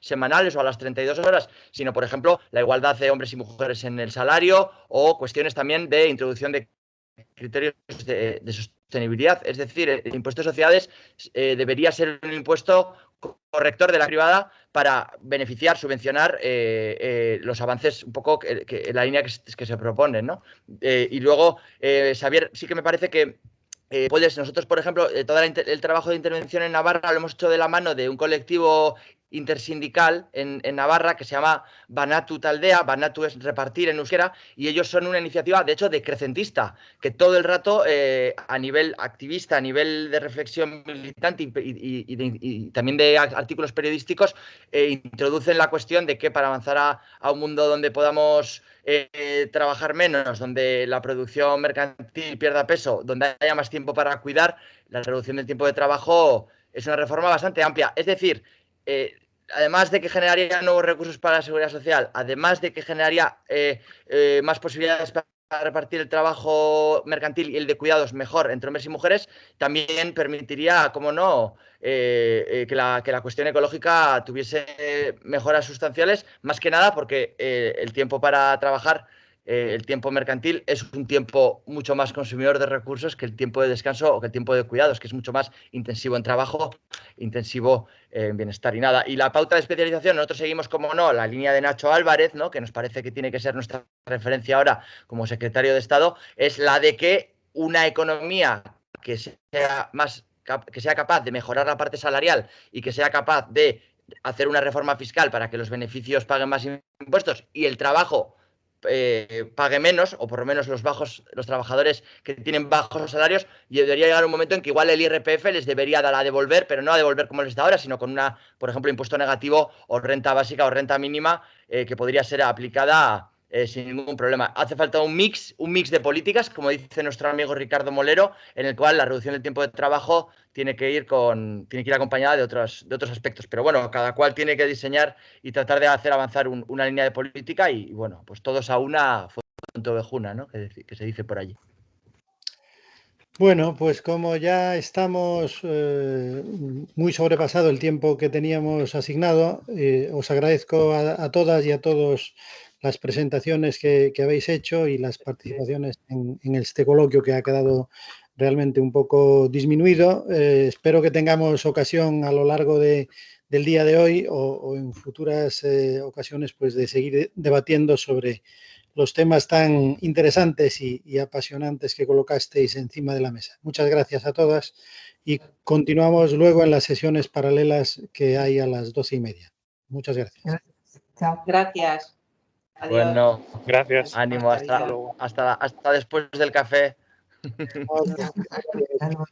semanales o a las 32 horas, sino, por ejemplo, la igualdad de hombres y mujeres en el salario o cuestiones también de introducción de criterios de sostenibilidad. Es decir, el impuesto de sociedades debería ser un impuesto corrector de la privada para beneficiar, subvencionar los avances un poco en la línea que se proponen, ¿no? Y luego, Xavier, sí que me parece que nosotros, por ejemplo, todo el trabajo de intervención en Navarra lo hemos hecho de la mano de un colectivo intersindical en Navarra que se llama Banatu Taldea. Banatu es repartir en euskera, y ellos son una iniciativa, de hecho, decrecentista, que todo el rato, a nivel activista, a nivel de reflexión militante y también de artículos periodísticos, introducen la cuestión de que para avanzar a un mundo donde podamos trabajar menos, donde la producción mercantil pierda peso, donde haya más tiempo para cuidar, la reducción del tiempo de trabajo es una reforma bastante amplia. Es decir, además de que generaría nuevos recursos para la seguridad social, además de que generaría más posibilidades para repartir el trabajo mercantil y el de cuidados mejor entre hombres y mujeres, también permitiría, como no, que la cuestión ecológica tuviese mejoras sustanciales, más que nada porque el tiempo para trabajar, el tiempo mercantil, es un tiempo mucho más consumidor de recursos que el tiempo de descanso o que el tiempo de cuidados, que es mucho más intensivo en trabajo, intensivo en bienestar y nada. Y la pauta de especialización, nosotros seguimos, como no, la línea de Nacho Álvarez, ¿no?, que nos parece que tiene que ser nuestra referencia ahora como secretario de Estado, es la de que una economía que sea capaz de mejorar la parte salarial y que sea capaz de hacer una reforma fiscal para que los beneficios paguen más impuestos y el trabajo pague menos, o por lo menos los trabajadores que tienen bajos salarios, y debería llegar un momento en que igual el IRPF les debería dar a devolver, pero no a devolver como les da ahora, sino con una, por ejemplo, impuesto negativo o renta básica o renta mínima que podría ser aplicada sin ningún problema. Hace falta un mix de políticas, como dice nuestro amigo Ricardo Molero, en el cual la reducción del tiempo de trabajo tiene que ir acompañada de otros aspectos. Pero bueno, cada cual tiene que diseñar y tratar de hacer avanzar una línea de política y bueno, pues todos a una fuente ovejuna, ¿no?, que se dice por allí. Bueno, pues como ya estamos muy sobrepasado el tiempo que teníamos asignado, os agradezco a todas y a todos las presentaciones que habéis hecho y las participaciones en este coloquio, que ha quedado realmente un poco disminuido. Espero que tengamos ocasión a lo largo del día de hoy o en futuras ocasiones, pues, de seguir debatiendo sobre los temas tan interesantes y apasionantes que colocasteis encima de la mesa. Muchas gracias a todas y continuamos luego en las sesiones paralelas que hay a las 12:30. Muchas gracias. Chao. Gracias. Adiós. Bueno, Gracias. ánimo, hasta después del café. Hasta luego.